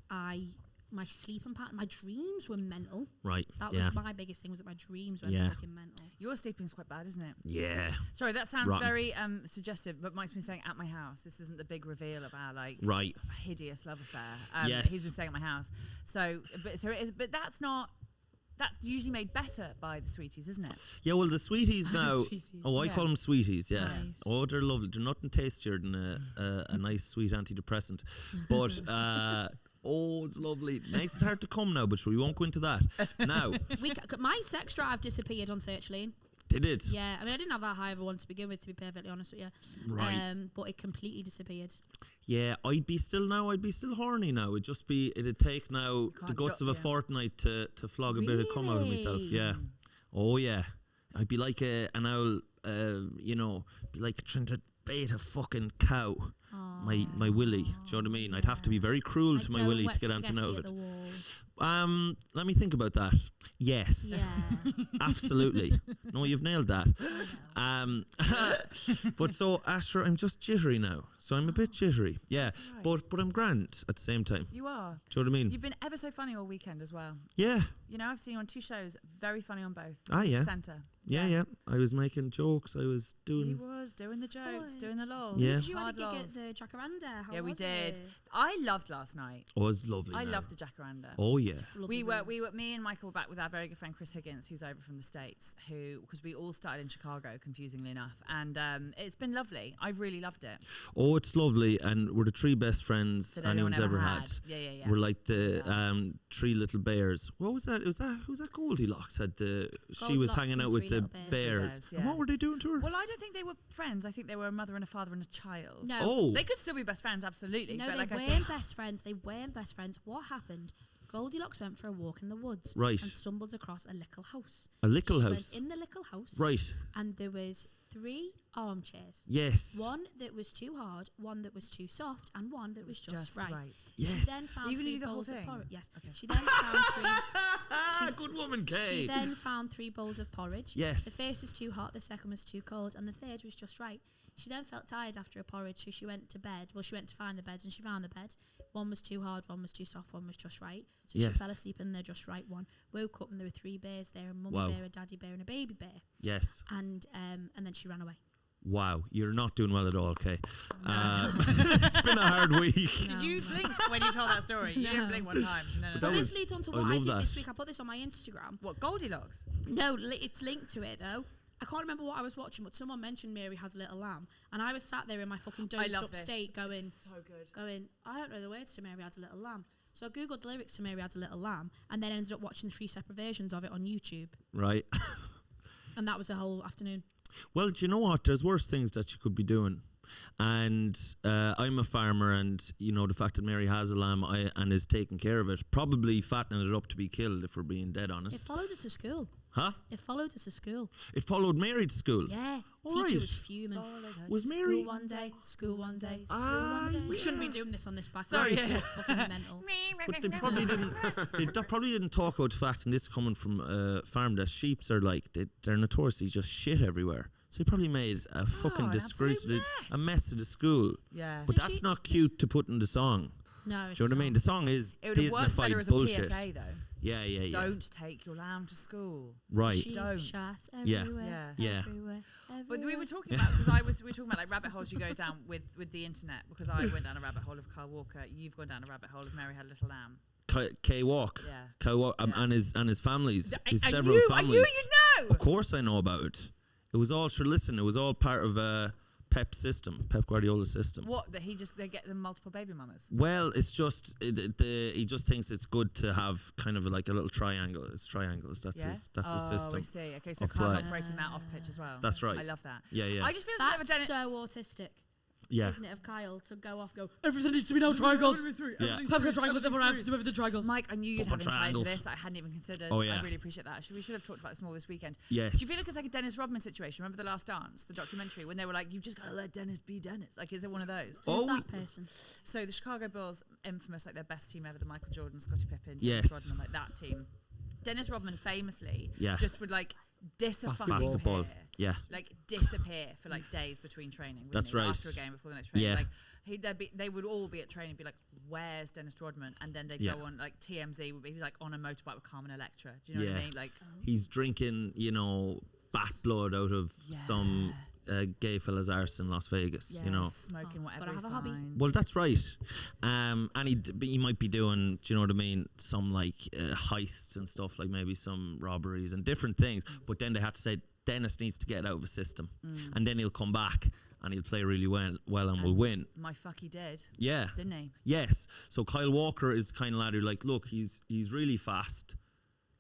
My sleeping pattern, my dreams were mental. Right. That yeah. was my biggest thing, was that my dreams were Yeah. fucking mental. Your sleeping's quite bad, isn't it? Yeah. Sorry, that sounds Rotten. very suggestive, but Mike's been saying at my house. This isn't the big reveal of our Right. hideous love affair. Yes. He's been staying at my house. So it is, but that's usually made better by the sweeties, isn't it? Yeah, well, the sweeties now. Sweeties. Oh, I Yeah. call them sweeties, yeah. Nice. Oh, they're lovely. They're nothing tastier than a nice sweet antidepressant. But, oh, it's lovely. Makes it hard to come now, but we won't go into that. Now, My sex drive disappeared on sertraline. they did. Yeah, I mean, I didn't have that high of a one to begin with, to be perfectly honest with you. Right. But it completely disappeared. Yeah, I'd be still horny now. It'd take now the can't guts do- of a yeah. fortnight to flog a bit of cum out of myself. Really? Yeah. Oh, yeah. I'd be like an owl, be like trying to bait a fucking cow. My willy. Do you know what I mean? I'd have to be very cruel Like to my throw willy wet to get anything spaghetti out of at it. the wall. Let me think about that. Yes. Yeah. Absolutely. No, you've nailed that. But so, Asher, I'm just jittery now. So I'm a bit jittery. Yeah. That's all right. But I'm grand at the same time. You are. Do you know what I mean? You've been ever so funny all weekend as well. Yeah. You know, I've seen you on 2 shows. Very funny on both. Ah, yeah. Centre. Yeah. I was making jokes. I was He doing. was doing the jokes, Good. doing the lols. Yeah. Did you have Hard a gig at lols. the Jacaranda? How Yeah, we was did. it? I loved last night. Oh, it was lovely. I now. loved the Jacaranda. Oh, yeah. Lovely We room. were, me and Michael were back with our very good friend Chris Higgins, who's over from the States, because we all started in Chicago, confusingly enough, and it's been lovely. I've really loved it. Oh, it's lovely. And we're the 3 best friends That anyone anyone's ever ever had. Yeah. We're like the 3 little bears. What was that? Who's that Goldilocks had she was Goldilocks hanging and out the with 3 the little bears. bears. Bears, And yeah. what were they doing to her? Well, I don't think they were friends. I think they were a mother and a father and a child. No. Oh. They could still be best friends, absolutely. No, but they like, I weren't best friends. They weren't best friends. What happened? Goldilocks went for a walk in the woods. Right. And stumbled across a little house. A little She house. went in the little house. Right. And there was 3 armchairs. Yes. One that was too hard, one that was too soft, and one that was just right. Yes. She then found Even 3 knew the whole bowls of thing? porridge. Yes. Okay. She then found 3 Good woman, She Kay. then found 3 bowls of porridge. Yes. The first was too hot, the second was too cold, and the third was just right. She then felt tired after a porridge, so she went to bed. Well, she went to find the beds, and she found the bed. One was too hard, one was too soft, one was just right. So Yes. she fell asleep in the just right one. Woke up and there were 3 bears there, a mummy Wow. bear, a daddy bear, and a baby bear. Yes. And then she ran away. Wow, you're not doing well at all, Kay. It's been a hard week. Did you blink when you told that story? You didn't blink one time. No. But was- this leads on to I what I love did this that. week. I put this on my Instagram. What, Goldilocks? No, it's linked to it though. I can't remember what I was watching, but someone mentioned Mary Had a Little Lamb, and I was sat there in my fucking I dozed love up this. state going, So good. I don't know the words to Mary Had a Little Lamb. So I googled the lyrics to Mary Had a Little Lamb, and then ended up watching 3 separate versions of it on YouTube, Right. and that was the whole afternoon. Well, do you know what? There's worse things that you could be doing. And I'm a farmer, and you know the fact that Mary has a lamb and is taking care of it, probably fattening it up to be killed, if we're being dead It honest. followed us to school. Huh? It followed us to school. It followed Mary to school. Yeah. All Teacher right. was fuming. Was School Mary? one day, school one day, school Ah, one day. We yeah. shouldn't be doing this on this back. Sorry, That is yeah. fucking mental. But they probably didn't. They probably didn't talk about the fact, and this is coming from a farm, that sheeps are like they're notoriously just shit everywhere. So he probably made a fucking an disgrace, absolute a mess of the school. Yeah. But Did that's she- not cute to put in the song. No, Do you know what I mean? The song is It would have worked better Disney-fied as a bullshit. PSA though. Yeah. Don't take your lamb to school. Right. Sheep Don't. shots Yeah. everywhere, Yeah. everywhere, But we everywhere. were talking about we were talking about like rabbit holes you go down with the internet, because I went down a rabbit hole of Kyle Walker. You've gone down a rabbit hole of Mary Had a Little Lamb. K Walk. Yeah. K Walk, Yeah. and his families. His I several knew families. you'd know. Of course I know about it. It was all it was all part of Pep Guardiola's system. What, that they get them multiple baby mamas? Well, it's just he just thinks it's good to have kind of like a little triangle. It's triangles. That's his system. I see. Okay, so of Kyle's play. operating that off pitch as well. That's right. I love that. Yeah. I just feel it's a bit of a That's Dennis. so autistic, Yeah. isn't it, of Kyle to go off, everything needs to be no triangles. Yeah. Purple triangles, everyone has to do everything triangles. Mike, I knew you'd Double have insight into triangles. this that I hadn't even considered. Oh, yeah. I really appreciate that. We should have talked about this more this weekend. Yes. Do you feel like it's like a Dennis Rodman situation? Remember The Last Dance, the documentary, when they were like, "You've just got to let Dennis be Dennis"? Like, is it one of those? Who's Oh, that person? So the Chicago Bulls, infamous, like their best team ever, the Michael Jordan, Scottie Pippen, Yes. Dennis Rodman, like that team. Dennis Rodman famously Yeah. just would like disappear. Basketball. Yeah. Like disappear for like days between training. wouldn't That's he? right. After a game, before the next training. Yeah. Like they would all be at training, be like, "Where's Dennis Rodman?" And then they'd Yeah. go on like TMZ would be like on a motorbike with Carmen Electra. Do you know what I Yeah. mean? Like, He's drinking, bat blood out of some gay fella's arse in Las Vegas. yeah, smoking whatever. gotta he have a hobby. finds. Well, that's right. And he might be doing, do you know what I mean, some like heists and stuff, like maybe some robberies and different things. But then they had to say Dennis needs to get out of his system, and then he'll come back and he'll play really well and will win. My fuck, he did, Yeah. didn't he? Yes. So Kyle Walker is the kind of lad who, like, look, he's really fast.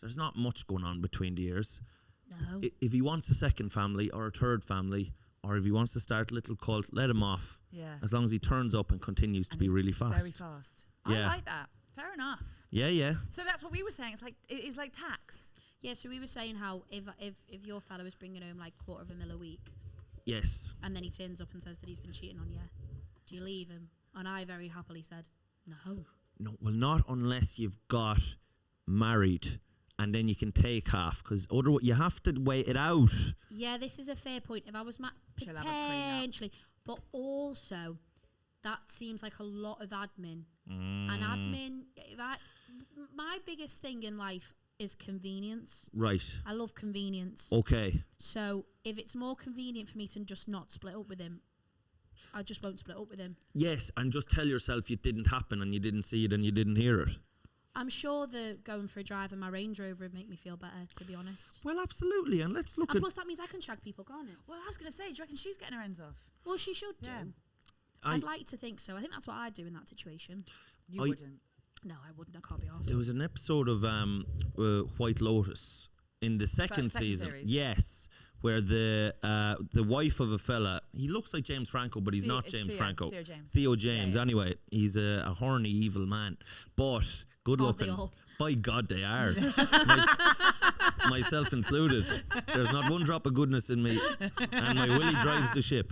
There's not much going on between the years. No. If he wants a second family or a third family, or if he wants to start a little cult, let him off. Yeah. As long as he turns up and continues to And be he's really fast. Very fast. Yeah. I like that. Fair enough. Yeah. So that's what we were saying. It's like it is like tax. Yeah, so we were saying how if your fella was bringing home like $250,000 a week, Yes. and then he turns up and says that he's been cheating on you, do you leave him? And I very happily said, no. No, well, not unless you've got married, and then you can take half, because otherwise you have to wait it out. Yeah, this is a fair point. If I was She'll have a prenup. potentially, but also that seems like a lot of admin. And admin, my biggest thing in life is convenience. Right. I love convenience. Okay. So if it's more convenient for me to just not split up with him, I just won't split up with him. Yes, and just tell yourself it didn't happen and you didn't see it and you didn't hear it. I'm sure the going for a drive in my Range Rover would make me feel better, to be honest. Well, absolutely, and let's look And at... plus that means I can shag people, can't it? Well, I was going to say, do you reckon she's getting her ends off? Well, she should do. Yeah. I'd like to think so. I think that's what I'd do in that situation. You I- wouldn't. No, I wouldn't. I can't be arsed. There was an episode of White Lotus in the second second season. series. Yes, where the wife of a fella, he looks like James Franco, but he's not It's James Theo, Franco. Theo James. Theo James. Yeah. Anyway, he's a horny, evil man, but good Aren't they looking. all? By God, they are. Myself included. There's not one drop of goodness in me, and my Willie drives the ship.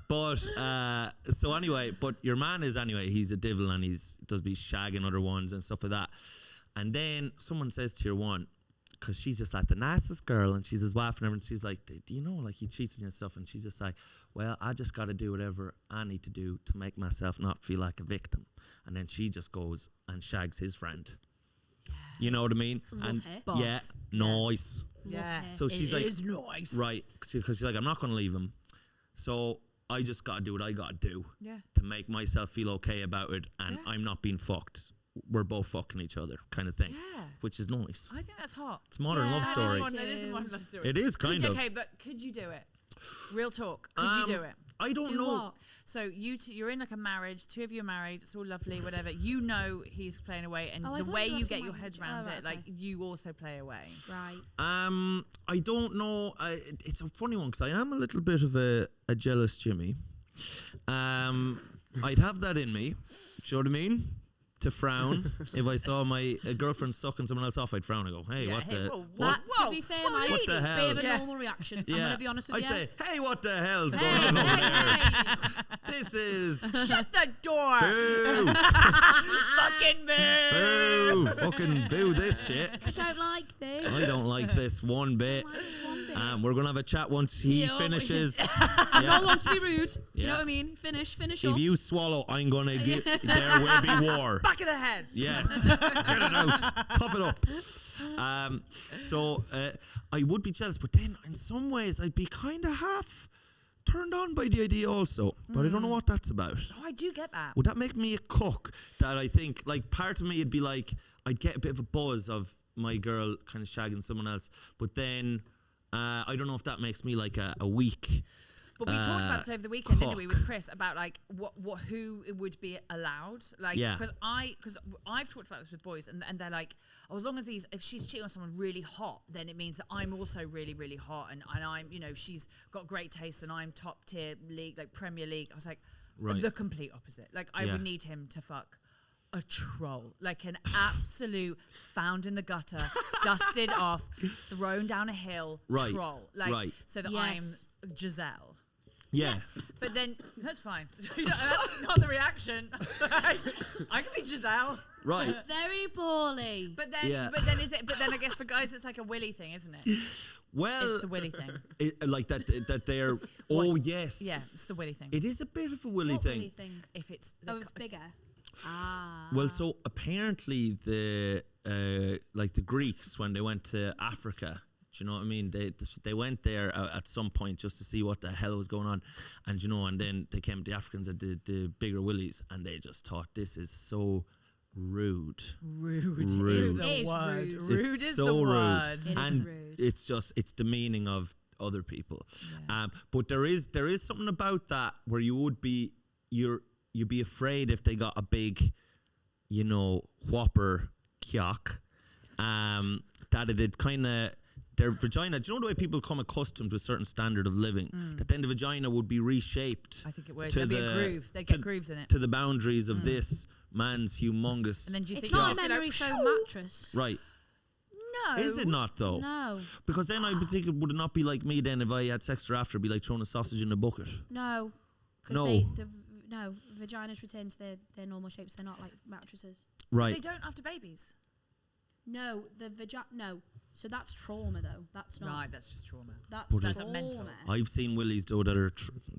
But your man is, anyway, he's a devil and does be shagging other ones and stuff like that. And then someone says to your one, because she's just like the nicest girl, and she's his wife and everything. She's like, do you know, like, he cheats on you and stuff? And she's just like, well, I just got to do whatever I need to do to make myself not feel like a victim. And then she just goes and shags his friend. You know what I mean? Love and her. Boss. yeah, nice. Yeah. her. So she's It like, is nice. right, because she's like, I'm not going to leave him. So I just got to do what I got to do Yeah. to make myself feel okay about it, and Yeah. I'm not being fucked. We're both fucking each other, kind of thing, Yeah. which is nice. I think that's hot. It's modern love Yeah, story. That is modern love story. It is kind of. Okay, but could you do it? Real talk. Could you do it? I don't Do know. what? So you're in like a marriage. Two of you are married. It's all lovely, whatever. You know he's playing away, and Oh, I the thought way you were you asking get your my head age. around Oh, right, it, like okay. you also play away. Right. I don't know. It's a funny one because I am a little bit of a jealous Jimmy. I'd have that in me. Do you know what I mean? To frown if I saw my girlfriend sucking someone else off, I'd frown and go, "Hey, Yeah, what hey, the? whoa, what? To be fair, my what the hell? bit of a Yeah. normal reaction. I'm Yeah. going to be honest with I'd you. say, "Hey, what the hell's Hey, going on over there? hey. This is Shut the door. boo, Fucking boo. boo, fucking boo this shit." I don't like this. I don't like this one bit. I don't like this one bit. We're gonna have a chat once he Yeah. finishes. I don't want to be rude. You Yeah. know what I mean? Finish If up. you swallow, I'm gonna get. There will be war. Back of the head. Yes, get it out, cough it up. So I would be jealous, but then in some ways I'd be kind of half turned on by the idea also. But I don't know what that's about. Oh, I do get that. Would that make me a cook? That I think, like, part of me would be like, I'd get a bit of a buzz of my girl kind of shagging someone else, but then I don't know if that makes me like a weak. But we talked about this over the weekend, didn't we, cock. with Chris, about like who would be allowed, like Yeah. because I've talked about this with boys, and they're like, oh, as long as if she's cheating on someone really hot, then it means that I'm also really really hot, and I'm she's got great taste, and I'm top tier league, like Premier League. I was like, Right. the complete opposite. Like I Yeah. would need him to fuck a troll, like an absolute found in the gutter, dusted off, thrown down a hill Right. troll, like Right. so that Yes. I'm Giselle. Yeah. But then that's fine. That's not the reaction. I can be Giselle. Right. Very poorly. But then, Yeah. but then is it? But then I guess for guys it's like a willy thing, isn't it? Well, It's the willy thing. like that they're. Oh yes. Yeah, it's the willy thing. It is a bit of a willy What thing. really thing? If it's Oh, it's bigger. Ah. Well, so apparently the like the Greeks, when they went to Africa, do you know what I mean? They went there at some point just to see what the hell was going on, and and then they came to the Africans and the bigger willies, and they just thought, this is so rude. rude. Rude. Is the It is word. rude. It's Rude is so the rude. word. It is And rude. it's demeaning of other people. Yeah. But there is something about that where you'd be afraid if they got a big, whopper kyock, that it'd kind of their vagina. Do you know the way people become accustomed to a certain standard of living? That then the vagina would be reshaped I think it would. to There'd be the- a groove. They'd to- get grooves in it. to the boundaries of this man's humongous. And then do you It's think not a you'd just be memory like, foam mattress. Right? no. Is it not though? No. Because then I would think it would not be like me then if I had sex or after, it'd be like throwing a sausage in a bucket. No. 'Cause No. No. Vaginas return to their normal shapes. They're not like mattresses. Right. They don't after babies. No. The vagina. No. So that's trauma, though. That's not. Right, that's just trauma. That's But trauma. it's- mental. I've seen willies though that are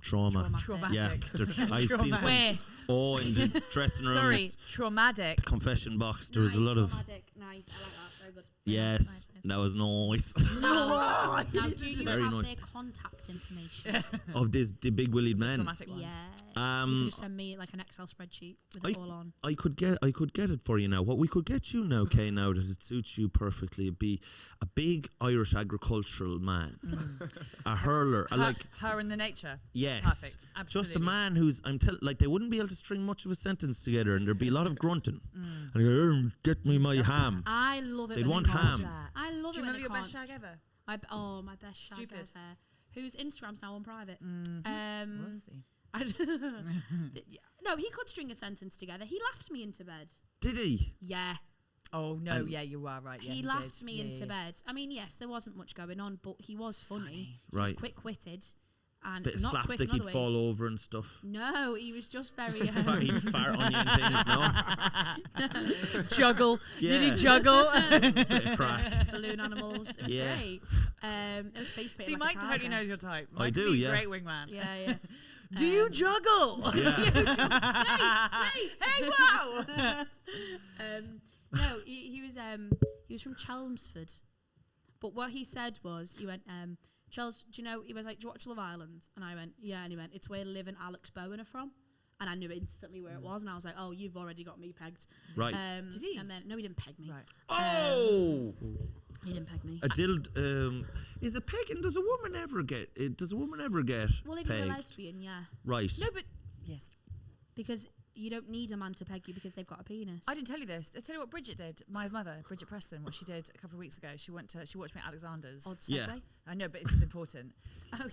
trauma. Traumatic. Yeah, Traumatic. I've seen some. Where? Oh, in the dressing room, Sorry, traumatic. confession box. There was a lot of. Traumatic. Nice. I like that. Very good. Yes, nice. that was nice. Now, do you Very have nice. their contact information? Of the big willied men. Traumatic ones. Yeah. You can just send me like an Excel spreadsheet with it all on. I could get it for you now. What we could get you now, Kay, now that it suits you perfectly, would be a big Irish agricultural man, a hurler, Her and the nature. yes, Perfect. Absolutely. just a man who's they wouldn't be able to string much of a sentence together, and there'd be a lot of grunting. And he'd go, get me my ham. I love it. They'd when want they can't. ham. I love Do it you when remember they your best can't. shag ever? My best shag Stupid. ever. Whose Instagram's now on private. We'll see. No, he could string a sentence together. He laughed me into bed. Did he? Yeah, Oh no, And yeah, you are right. Yeah, he did. laughed me Yeah, into yeah. bed. I mean, yes, there wasn't much going on, but he was funny. He was Right. quick-witted, and Bit of not quick slapstick, in he'd other fall ways. over and stuff. No, he was just very. He'd fart on you in penis, no? Juggle. Yeah. Did he juggle? Bit of crack. Balloon animals. It was Yeah. great. His face painted See, like Mike a totally tiger. knows your type. I Mike do, would be a yeah. great wingman. Yeah. Do you juggle? Yeah. Hey, wow. No, he was from Chelmsford, but what he said was he went, Charles, do you know? He was like, do you watch Love Island? And I went, yeah. And he went, it's where Liv and Alex Bowen are from. And I knew instantly where it was, and I was like, oh, you've already got me pegged. Right. Did he? And then no, he didn't peg me. Right. Oh! He didn't peg me. A dild, is a pegging, does a woman ever get Well, if you're a pegged? lesbian, yeah, Right. No, but yes. because you don't need a man to peg you because they've got a penis. I didn't tell you this. I tell you what Bridget did. My mother, Bridget Preston, what she did a couple of weeks ago. She watched me at Alexander's. Odd Yeah. segue. I know, but this is important. Okay.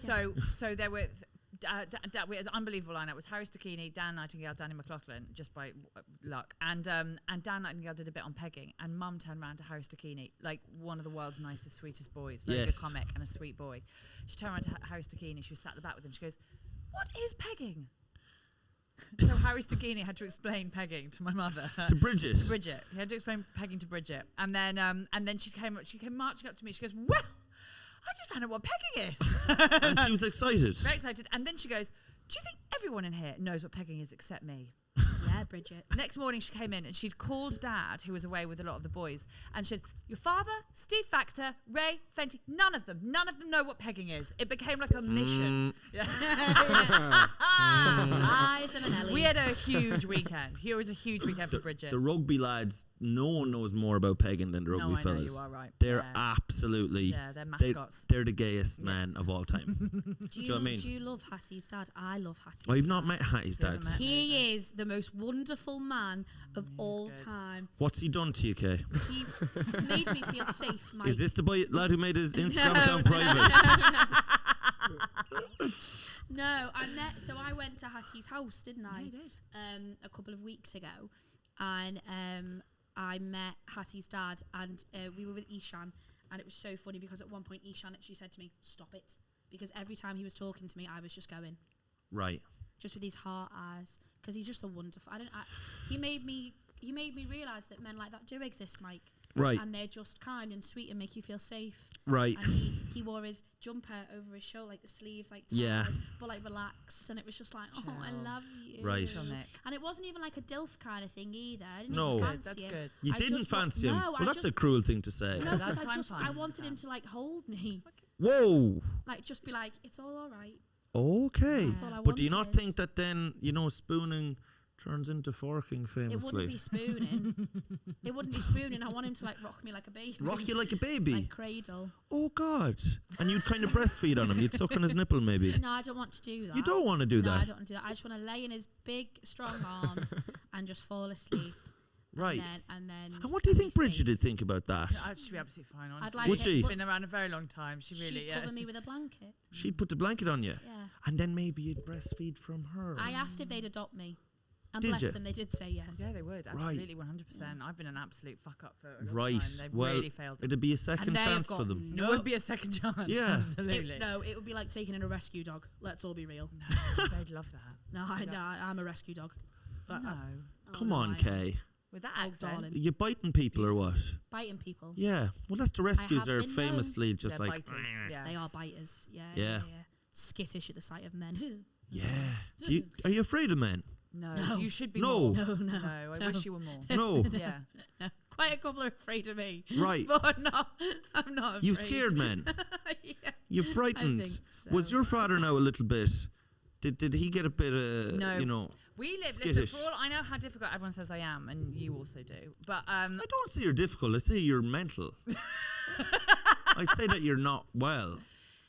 So there were. We had an unbelievable lineup. It was Harry Stacchini, Dan Nightingale, Danny McLaughlin, just by luck, and Dan Nightingale did a bit on pegging, and Mum turned around to Harry Stacchini, like one of the world's nicest, sweetest boys, very Yes. good comic and a sweet boy. She turned around to Harry Stacchini. She was sat at the back with him. She goes, "What is pegging?" So Harry Stacchini had to explain pegging to my mother. To Bridget. To Bridget. He had to explain pegging to Bridget, and then she came marching up to me. She goes, "Well, I just found out what pegging is." And she was excited. Very excited. And then she goes, "Do you think everyone in here knows what pegging is except me?" Yeah, Bridget. Next morning she came in and she'd called Dad, who was away with a lot of the boys, and she said, "Your father, Steve Factor, Ray, Fenty, none of them know what pegging is." It became like a mission. Eyes of an Ellie. We had a huge weekend. It was a huge weekend for Bridget. The rugby lads, no one knows more about pegging than the rugby No, I know fellas. you are right. They're Yeah. absolutely. Yeah, they're mascots. They're the gayest men of all time. Do you know what I mean? Do you love Hattie's dad? I love Hattie's I've dad. not met Hatty's He hasn't dad. met- He is the most wonderful man of all good. time. What's he done to you, Kay? He made me feel safe, Mike. Is this the boy lad who made his Instagram account private? No, I went to Hattie's house, didn't I? Yeah, you did. A couple of weeks ago, and I met Hattie's dad, and we were with Ishan, and it was so funny because at one point Ishan actually said to me, "Stop it," because every time he was talking to me, I was just going, Right. just with these heart eyes, because he's just a wonderful. He made me realise that men like that do exist, Mike. Right. And they're just kind and sweet and make you feel safe. Right. And he wore his jumper over his shoulder, like the sleeves, like tight, Yeah. but like relaxed, and it was just like, oh, I Chill. love you. Right. Chill, Nick. And it wasn't even like a DILF kind of thing either. I didn't No. even Good, fancy that's him. good. You I didn't just fancy him. No, Well, I that's just, a cruel thing to say. no, That's because fine. I wanted him to like hold me, Whoa. like just be like, it's all right. Okay. That's all I But do you not wanted. think that then, spooning turns into forking It famously? wouldn't be spooning. It wouldn't be spooning. I want him to like rock me like a baby. Rock you like a baby? Like cradle. Oh, God. And you'd kind of breastfeed on him. You'd suck on his nipple, maybe. No, I don't want to do that. You don't want to do No, I that. don't want to do that. I just want to lay in his big, strong arms and just fall asleep. Right. And then. And what do you think be Bridget safe. would think about that? I'd be absolutely fine, honestly. like Would it. she? She's been around a very long time. She really, She'd yeah. cover me with a blanket. She'd put the blanket on you. Yeah. And then maybe you'd breastfeed from her. I asked if they'd adopt me. And Did bless you? them, they did say yes. Yeah, they would. Absolutely, 100%. I've been an absolute fuck up for a long Right. time. They've Well, really failed. it'd be a second they have chance for got them. It would be a second chance. Yeah. Absolutely. It would be like taking in a rescue dog. Let's all be real. No, they'd love that. No, I'm a rescue dog. But, No. Come no, on, I am. Kay. With that Oh, accent. darling. You biting people or what? Biting people. Yeah. Well, that's the rescues have are been known. famously just They're like. biters. Yeah. They are biters. Yeah. Yeah. Skittish at the sight of men. Yeah. Are you afraid of men? No, No. you should be No. more. No. No, I wish you were more. No. Yeah. Quite a couple are afraid of me. Right. But I'm not afraid. You scared men. Yeah. You frightened. I think so. Was your father now a little bit? Did he get a bit of No. We live. Listen, skittish? for all I know how difficult everyone says I am, and you also do. But I don't say you're difficult. I say you're mental. I'd say that you're not well.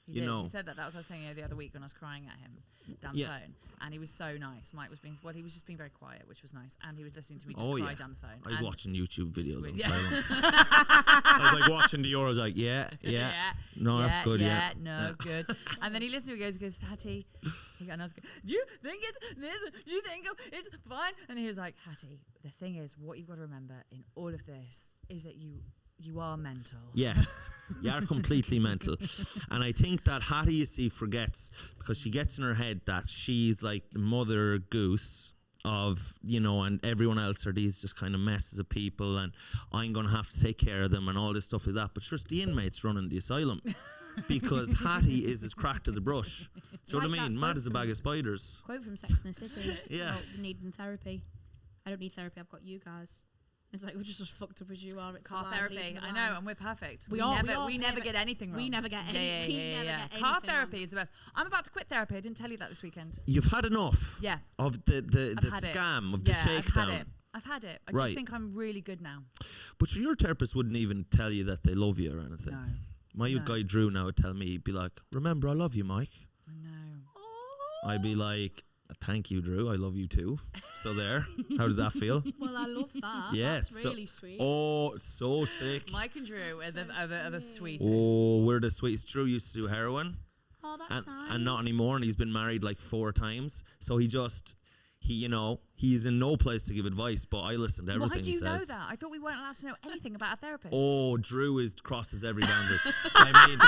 he You did. know. He said that. That was what I was saying the other week when I was crying at him down Yeah. the phone, and he was so nice. Mike was he was just being very quiet, which was nice, and he was listening to me just Oh, cry yeah. down the phone. I was and watching YouTube videos on yeah. silent. I was like watching the Euros, like, yeah. No, that's good, yeah. No, good. And then he listened to me, goes, Hattie, and I was going, do you think it's this? Do you think it's fine? And he was like, Hattie, the thing is, what you've got to remember in all of this is that you You are mental. Yes, you are completely mental. And I think that Hattie, you see, forgets, because she gets in her head that she's like the mother goose of, you know, and everyone else are these just kind of messes of people, and I'm going to have to take care of them and all this stuff like that. But sure, it's the inmates running the asylum. Because Hattie is as cracked as a brush. So what I Like that mean, mad as a bag of spiders. Quote from Sex and the City. Yeah. About needing therapy. I don't need therapy, I've got you guys. It's like, we're just as fucked up as you are. It's Car the line therapy, leading the I line. know, and we're perfect. We never get anything wrong. We never get any. Car therapy is the best. I'm about to quit therapy. I didn't tell you that this weekend. You've had enough Yeah. of the I've had it. scam, of the shakedown. I've had it. I Right. just think I'm really good now. But your therapist wouldn't even tell you that they love you or anything. No. My No. guy Drew now would tell me, he'd be like, remember, I love you, Mike. I know. I'd be like, thank you, Drew. I love you too. So there. How does that feel? Well, I love that. Yes. That's really sweet. Oh, so sick. Mike and Drew are the sweetest. Oh, we're the sweetest. Drew used to do heroin. Oh, that's nice. And not anymore, and he's been married like 4 times. So you know, he's in no place to give advice, but I listen to everything Why do he you know says. that? I thought we weren't allowed to know anything about a therapist. Oh, Drew crosses every boundary. I mean,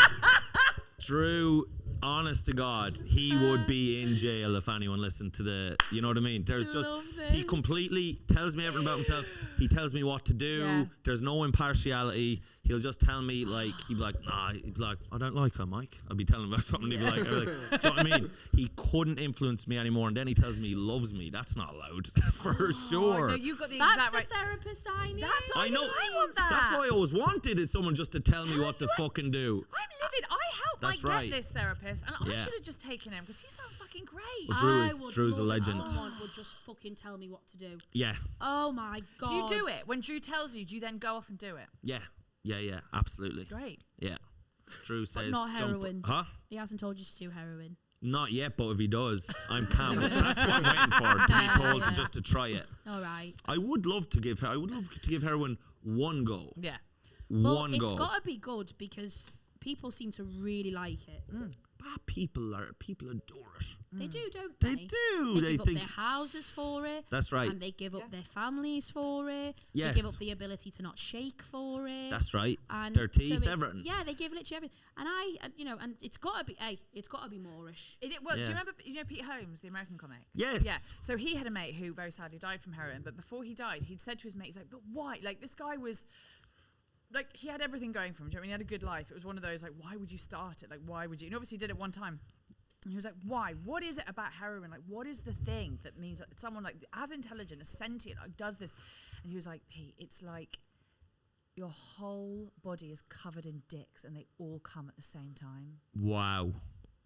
Drew, honest to God, he would be in jail if anyone listened to you know what I mean? There's just, he completely tells me everything about himself. He tells me what to do. Yeah. There's no impartiality. He'll just tell me, like, he'd be like, nah, he'd be like, I don't like her, Mike. I'll be telling him about something. He'd be like, do you know what I mean? He couldn't influence me anymore. And then he tells me he loves me. That's not allowed. For sure. No, you got the That's exact the right. therapist I need. That's I know. I want that. That's what I always wanted, is someone just to tell me what to fucking do. I'm livid. I helped That's Mike right. get this therapist, and I Yeah. should have just taken him because he sounds fucking great. Well, I would Drew's a love if legend. Someone would just fucking tell me what to do. Yeah. Oh my god. Do you do it when Drew tells you? Do you then go off and do it? Yeah. Yeah, absolutely. Great. Yeah. Drew says, not jump- heroin. Huh? He hasn't told you to do heroin. Not yet, but if he does, I'm calm. That's what I'm waiting for, to be told just to try it. All right. I would love to give heroin one go. Yeah. Well, One it's go. got to be good because people seem to really like it. But people adore it. They do, don't They they? do. They They give up think their houses for it. that's right. And they give up their families for it. Yes. They give up the ability to not shake for it. That's right. And Their teeth, it's- everything. Yeah, they give literally everything. And and it's got to be, it's got to be Moorish. Well, do Yeah. you remember, Pete Holmes, the American comic? Yes. Yeah. So he had a mate who very sadly died from heroin, but before he died, he'd said to his mate, he's like, but why? Like, this guy was, like, he had everything going for him. Do you know what I mean? He had a good life. It was one of those, like, why would you start it? Like, why would you? And obviously he did it one time. And he was like, why? What is it about heroin? Like, what is the thing that means that someone, like, as intelligent, as sentient, like, does this? And he was like, Pete, it's like your whole body is covered in dicks and they all come at the same time. Wow.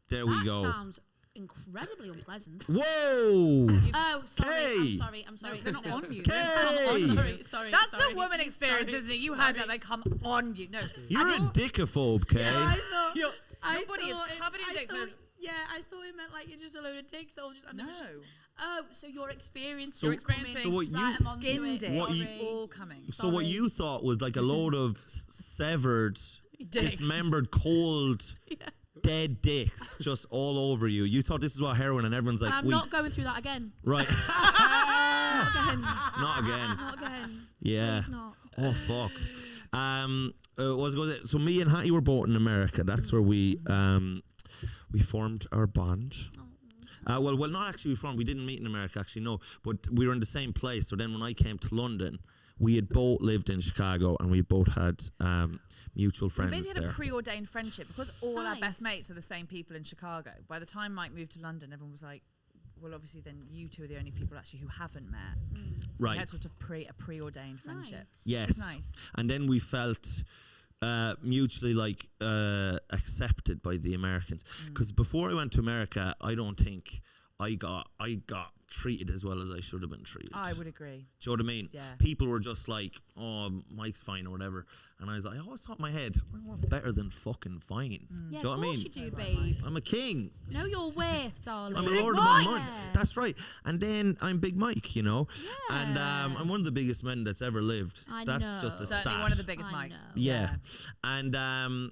There That we go. sounds incredibly unpleasant. Whoa. Oh, sorry. Kay. I'm sorry. They're not on you. Kay. Sorry. That's the woman experience, isn't it? You had that, they come on you. No. You're a dickophobe, Kay. thought Your body is covered in dicks. Yeah, I thought it meant like you're just a load of dicks that all just. No. Oh, so you're experiencing. So- so what you- Skin dicks. What you- all coming. So what you thought was like a load of severed, Dicks. dismembered, cold, dead dicks just all over you. You thought this is what heroin, and everyone's like, I'm wait, not going through that again. right? Not again. Not again. Not again. Yeah. Please not. Oh fuck. What was I gonna say? So me and Hattie were both in America. That's where we formed our bond. Well, not actually. We didn't meet in America. Actually, no. But we were in the same place. So then, when I came to London, we had both lived in Chicago, and we both had mutual We friends basically had there. a preordained friendship because all our best Nice. mates are the same people in Chicago. By the time Mike moved to London, everyone was like, well, obviously then you two are the only people actually who haven't met. So Right. we had sort of a preordained friendship. Yes. It's nice. And then we felt mutually like accepted by the Americans. Because before I went to America, I don't think I got treated as well as I should have been treated. I would agree. Do you know what I mean? Yeah. People were just like, oh, Mike's fine or whatever. And I was like, I always thought in my head, I want better than fucking fine. Yeah, Do you know of what I course mean? you do, babe. I'm a king. Know your worth, darling. I'm a lord of my money. Yeah. That's right. And then I'm Big Mike, you know. And Yeah. I'm one of the biggest men that's ever lived. I That's know. just a Certainly stat. one of the biggest I mics. know. Yeah. And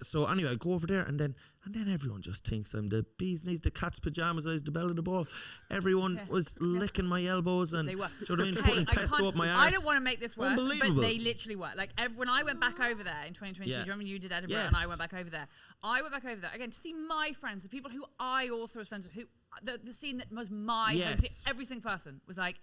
so anyway, I go over there, and then And then everyone just thinks I'm the bee's knees, the cat's pajamas, I was the belle of the ball. Everyone was licking my elbows and, They were. do you know what I mean, Hey, putting pesto up my ass. I don't want to make this worse, but Unbelievable. they literally were. Like, when I went back over there in 2022, do you remember you did Edinburgh and I went back over there? I went back over there, again, to see my friends, the people who I also was friends with, who the scene that was my home, every single person was like,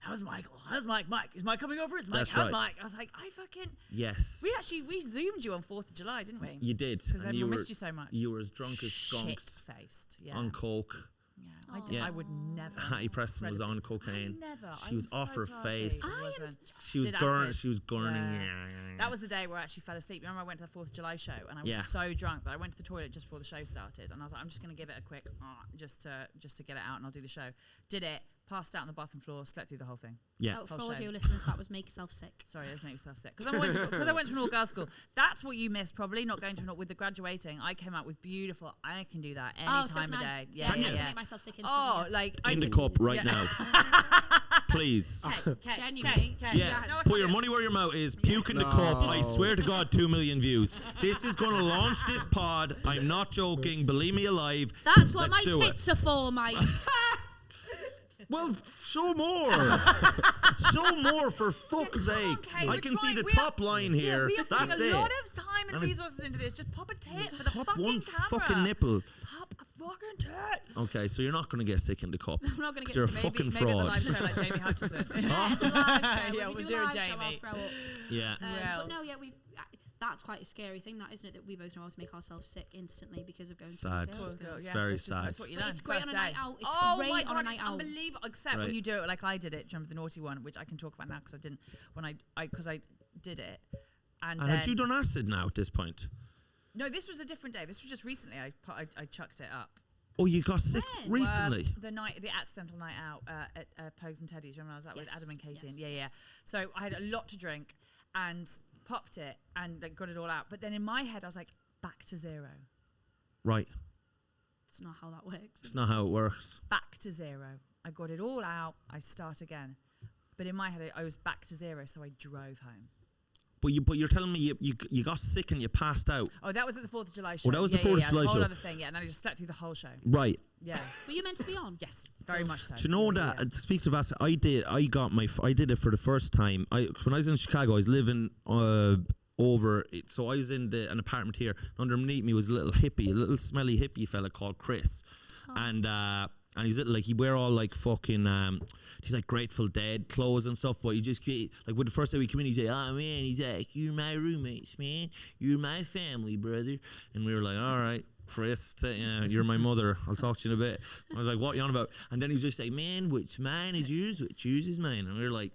how's Michael? How's Mike? Mike, is Mike coming over? Is Mike? That's How's right. Mike? I was like, I fucking... Yes. We zoomed you on 4th of July, didn't we? You did. Because And everyone missed you so much. You were as drunk as skunks. Shit-faced, yeah. On coke. Yeah, I, Yeah. I would never. Hattie Preston was on cocaine. Never. She was off her face. It wasn't. She was Did gurning. acid. She was gurning. Yeah. Yeah. That was the day where I actually fell asleep. Remember, I went to the 4th of July show and I was so drunk that I went to the toilet just before the show started, and I was like, I'm just going to give it a quick just to get it out, and I'll do the show. Did it. Passed out on the bathroom floor. Slept through the whole thing. Yeah. Oh, for Whole audio show. listeners, that was make yourself sick. Sorry, let's make yourself sick. Because I went to an all-girls school. That's what you missed, probably, not going to with the graduating. I came out with beautiful. I can do that any so time of can I. day. Yeah, I yeah, can yeah. make myself sick Oh, instantly. like In the cup right yeah. now. Please. Genuinely. Yeah. No, I Put can't your do it. money where your mouth is. Puke in the cup. I swear to God, 2 million views. This is going to launch this pod. I'm not joking. Believe me alive. That's what Let's my do it. tits are for, Mike. Well, show more. Show more, for fuck's sake. Okay, I we're can see trying- the we top are- line Yeah, here. we are That's putting it. a lot of time and And resources into this. Just pop a tit for the Pop fucking one camera. fucking nipple. Pop a fucking tit. Okay, so you're not going to get sick in the cup. I'm not going to 'Cause get you're a sick. fucking Maybe at the live fraud. show like Jamie Hutchison. The live show. Yeah, When we'll we do do a a live show, I'll Jamie. throw up. Yeah. But no, yeah, that's quite a scary thing, that, isn't it? That we both know how to make ourselves sick instantly because of going Sad. to Poor girls' girl, schools. yeah, very it's just- sad. That's what you But learn it's great first on a night day. out. It's Oh great my on a God, night it's out. unbelievable. Except Right. when you do it like I did it. Do you remember the naughty one, which I can talk about now because I didn't when I did it. And And then, had you done acid now at this point? No, this was a different day. This was just recently. I chucked it up. Oh, you got sick When? recently? The accidental night out at Pogues and Teddy's. Remember I was out with Yes. Adam and Katie? Yes, Yeah. yes. So I had a lot to drink and popped it and like, got it all out. But then in my head I was like, back to zero. Right. It's not how that works. It's not how it works. Back to zero. I got it all out. I start again. But in my head I was back to zero, so I drove home. But you're telling me you got sick and you passed out. Oh, that was at the 4th of July show. Oh, that was the 4th of July a whole show. other thing, yeah. And then I just slept through the whole show. Right. Yeah. Were you meant to be on? Yes, very much so. Do you know Yeah, that? yeah. Speaking of acid, I did it for the first time. When I was in Chicago, I was living over it. So I was in an apartment here. Underneath me was a little smelly hippie fella called Chris, and he's like he wear all like fucking he's like Grateful Dead clothes and stuff. But he just like with the first day we come in, he's like, oh man, he's like, you're my roommates, man. You're my family, brother. And we were like, all right. Chris, you're my mother. I'll talk to you in a bit. I was like, what are you on about? And then he's just like, man, what's mine is yours, what's yours is mine. And we were like,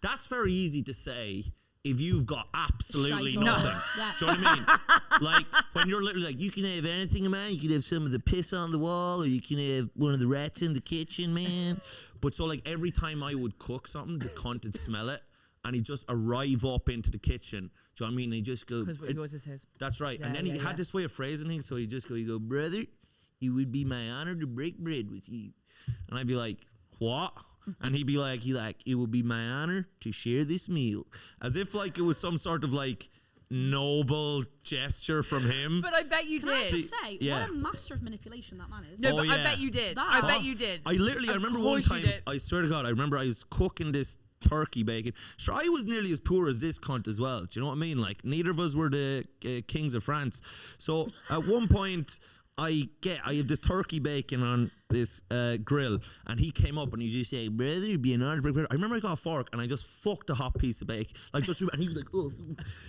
that's very easy to say if you've got absolutely Shite nothing. Yeah. Do you know what I mean? Like, when you're literally like, you can have anything of mine. You can have some of the piss on the wall, or you can have one of the rats in the kitchen, man. But so, like, every time I would cook something, the cunt would smell it, and he'd just arrive up into the kitchen. Do you know what I mean? And he'd just go... Because yours is his. That's right. Yeah, And then he yeah, had yeah. this way of phrasing things, so he'd just go, brother, it would be my honor to break bread with you. And I'd be like, what? And he'd be like, it would be my honor to share this meal. As if like it was some sort of like noble gesture from him. But I bet you Can I did. just say, Yeah. what a master of manipulation that man is? No, Oh, but yeah. I bet you did. That- I bet you did. I Of remember one course you time, did. I swear to God, I remember I was cooking this turkey bacon. Sure, I was nearly as poor as this cunt as well. Do you know what I mean? Like, neither of us were the kings of France. So at one point, I have this turkey bacon on this grill, and he came up and he just said, brother, you'd be an honor to break bread. I remember I got a fork and I just fucked a hot piece of bacon. Like, and he was like, oh,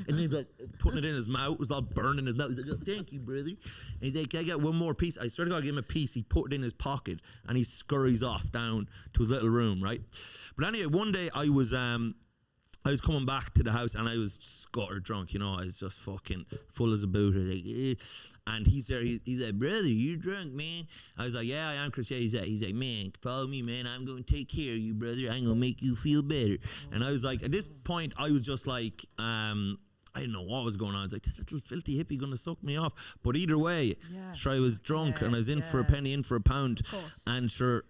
and he was like putting it in his mouth. It was all burning his mouth. He's like, oh, thank you, brother. And he's like, can I get one more piece? I swear to God, I gave him a piece. He put it in his pocket and he scurries off down to his little room, right? But anyway, one day I was coming back to the house and I was scutter drunk, you know. I was just fucking full as a booter. Like, and he's there. He's like, brother, you drunk, man? I was like, yeah, I am, Chris. Yeah, he's like, man, follow me, man. I'm going to take care of you, brother. I'm going to make you feel better. And I was like, at this point, I was just like, I didn't know what was going on. I was like, this little filthy hippie gonna suck me off. But either way, sure, I was drunk and I was in for a penny, in for a pound. Of course. And sure,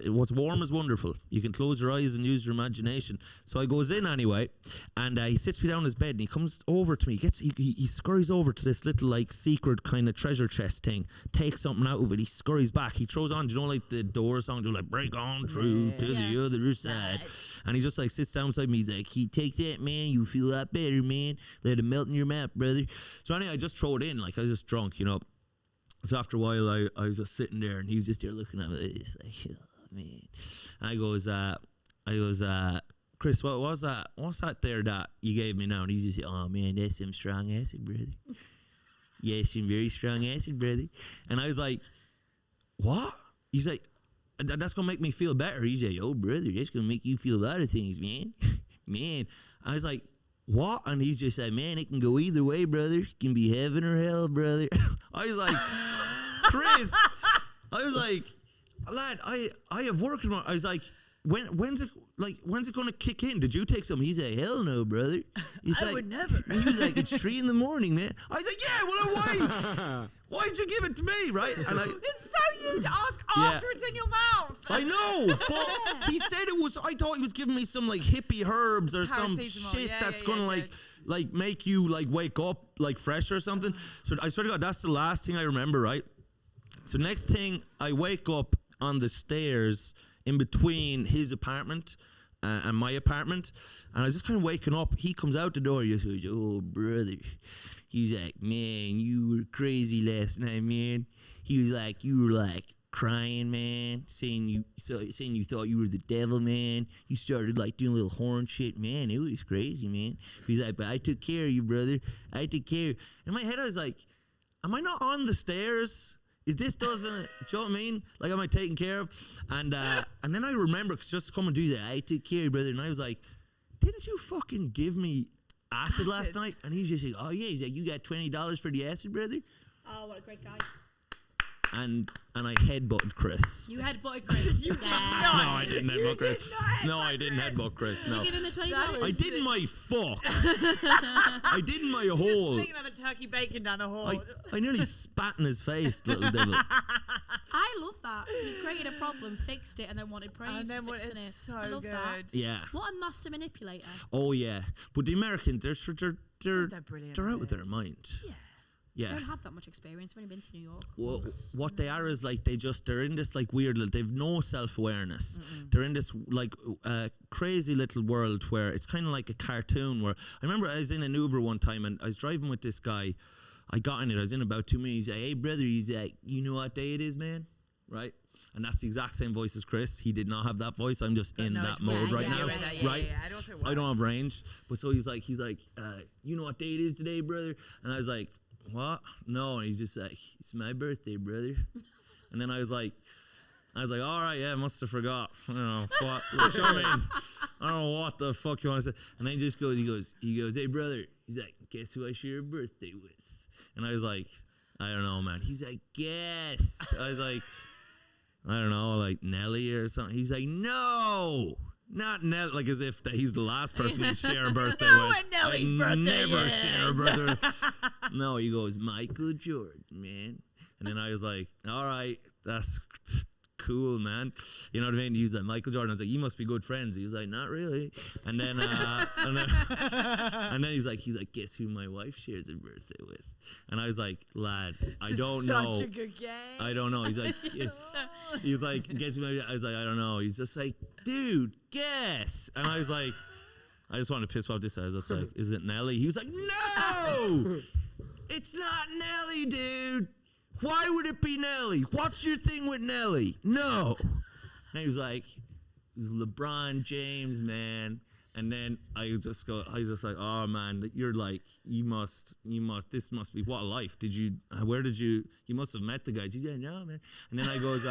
what's warm is wonderful. You can close your eyes and use your imagination. So I goes in anyway, and he sits me down in his bed and he comes over to me. He scurries over to this little like secret kind of treasure chest thing, takes something out of it. He scurries back. He throws on, like the Doors song, like break on through to the other side. And he just like sits down beside me. He's like, he takes that, man. You feel a lot better, man. Let it melt in your mouth, brother. So anyway, I just throw it in. Like I was just drunk, you know. So after a while, I was just sitting there, and he was just there looking at me. It's like, oh, man. And I goes, Chris, what was that? What's that there that you gave me now? And he just said, oh man, that's some strong acid, brother. Yeah, some very strong acid, brother. And I was like, what? He's like, that's gonna make me feel better. He's like, oh brother, that's gonna make you feel a lot of things, man. Man. I was like, what? And he's just like, man, it can go either way, brother. It can be heaven or hell, brother. I was like, Chris, I was like, lad, I have work tomorrow. I was like, when's it gonna kick in? Did you take some? He's like, hell no, brother. He's I would never. He was like, it's 3 a.m, man. I was like, yeah, well, why'd you give it to me, right? And It's so you to ask after it's in your mouth. I know, but he said it was. I thought he was giving me some like hippie herbs or some shit that's gonna like make you like wake up like fresh or something. So I swear to God, that's the last thing I remember, right? So next thing, I wake up on the stairs in between his apartment and my apartment, and I was just kind of waking up. He comes out the door. He goes, oh brother. He was like, man, you were crazy last night, man. He was like, you were like crying, man, saying you thought you were the devil, man. You started like doing little horn shit, man. It was crazy, man. He's like, but I took care of you, brother. I took care. In my head, I was like, am I not on the stairs? Is this doesn't, do you know what I mean? Like, am I taken care of? And then I remember, cause just to come and do that, I took care of you, brother. And I was like, didn't you fucking give me acid last night? And he was just like, oh yeah. He's like, you got $20 for the acid, brother? Oh, what a great guy. And I headbutted Chris. You headbutted Chris. You did not. No, I didn't headbutt Chris. No, I didn't headbutt Chris. No. Did you give him the $20? I did my fuck. I did my Just hole. slinging another turkey bacon down the hall. I nearly spat in his face, little devil. I love that. You created a problem, fixed it, and then wanted praise And then for what fixing is it. so I love good. that. Yeah. What a master manipulator. Oh yeah. But the Americans, they're brilliant. they're out with their mind. Yeah. Yeah. I don't have that much experience. I've only been to New York. Well, once. what they are is like they're in this like weird little, they've no self-awareness. They're in this like crazy little world where it's kind of like a cartoon. Where I remember I was in an Uber one time and I was driving with this guy. I got in it. I was in about 2 minutes. He's like, hey brother, he's like, you know what day it is, man? Right? And that's the exact same voice as Chris. He did not have that voice. I'm just in that mode right now. Right? I don't have range. But so he's like, you know what day it is today, brother? And I was like, what? No. And he's just like, it's my birthday, brother. And then I was like, all right, yeah, must have forgot. I don't know what. You know what I mean? I don't know what the fuck you want to say. And then he just goes, he goes, hey brother. He's like, guess who I share a birthday with? And I was like, I don't know, man. He's like, guess. I was like, I don't know, like Nelly or something. He's like, no, not Nelly, like as if he's the last person to share a birthday with. What Nelly's birthday never is. share a birthday with. No, he goes, Michael Jordan, man. And then I was like, all right, that's cool, man. You know what I mean? He's like, Michael Jordan. I was like, you must be good friends. He was like, not really. And then and then he's like, guess who my wife shares a birthday with? And I was like, lad, I don't know. Such a good game. I don't know. He's like, he's like, guess who my, I was like, I don't know. He's just like, dude, guess. And I was like, I just wanted to piss off this guy. I was just like, is it Nelly? He was like, no, it's not Nelly, dude. Why would it be Nelly? What's your thing with Nelly? No. And he was like, it was LeBron James, man. And then I was just like, oh man, you're like, you must, this must be, what a life. You must have met the guys. He said, no, man. And then I goes,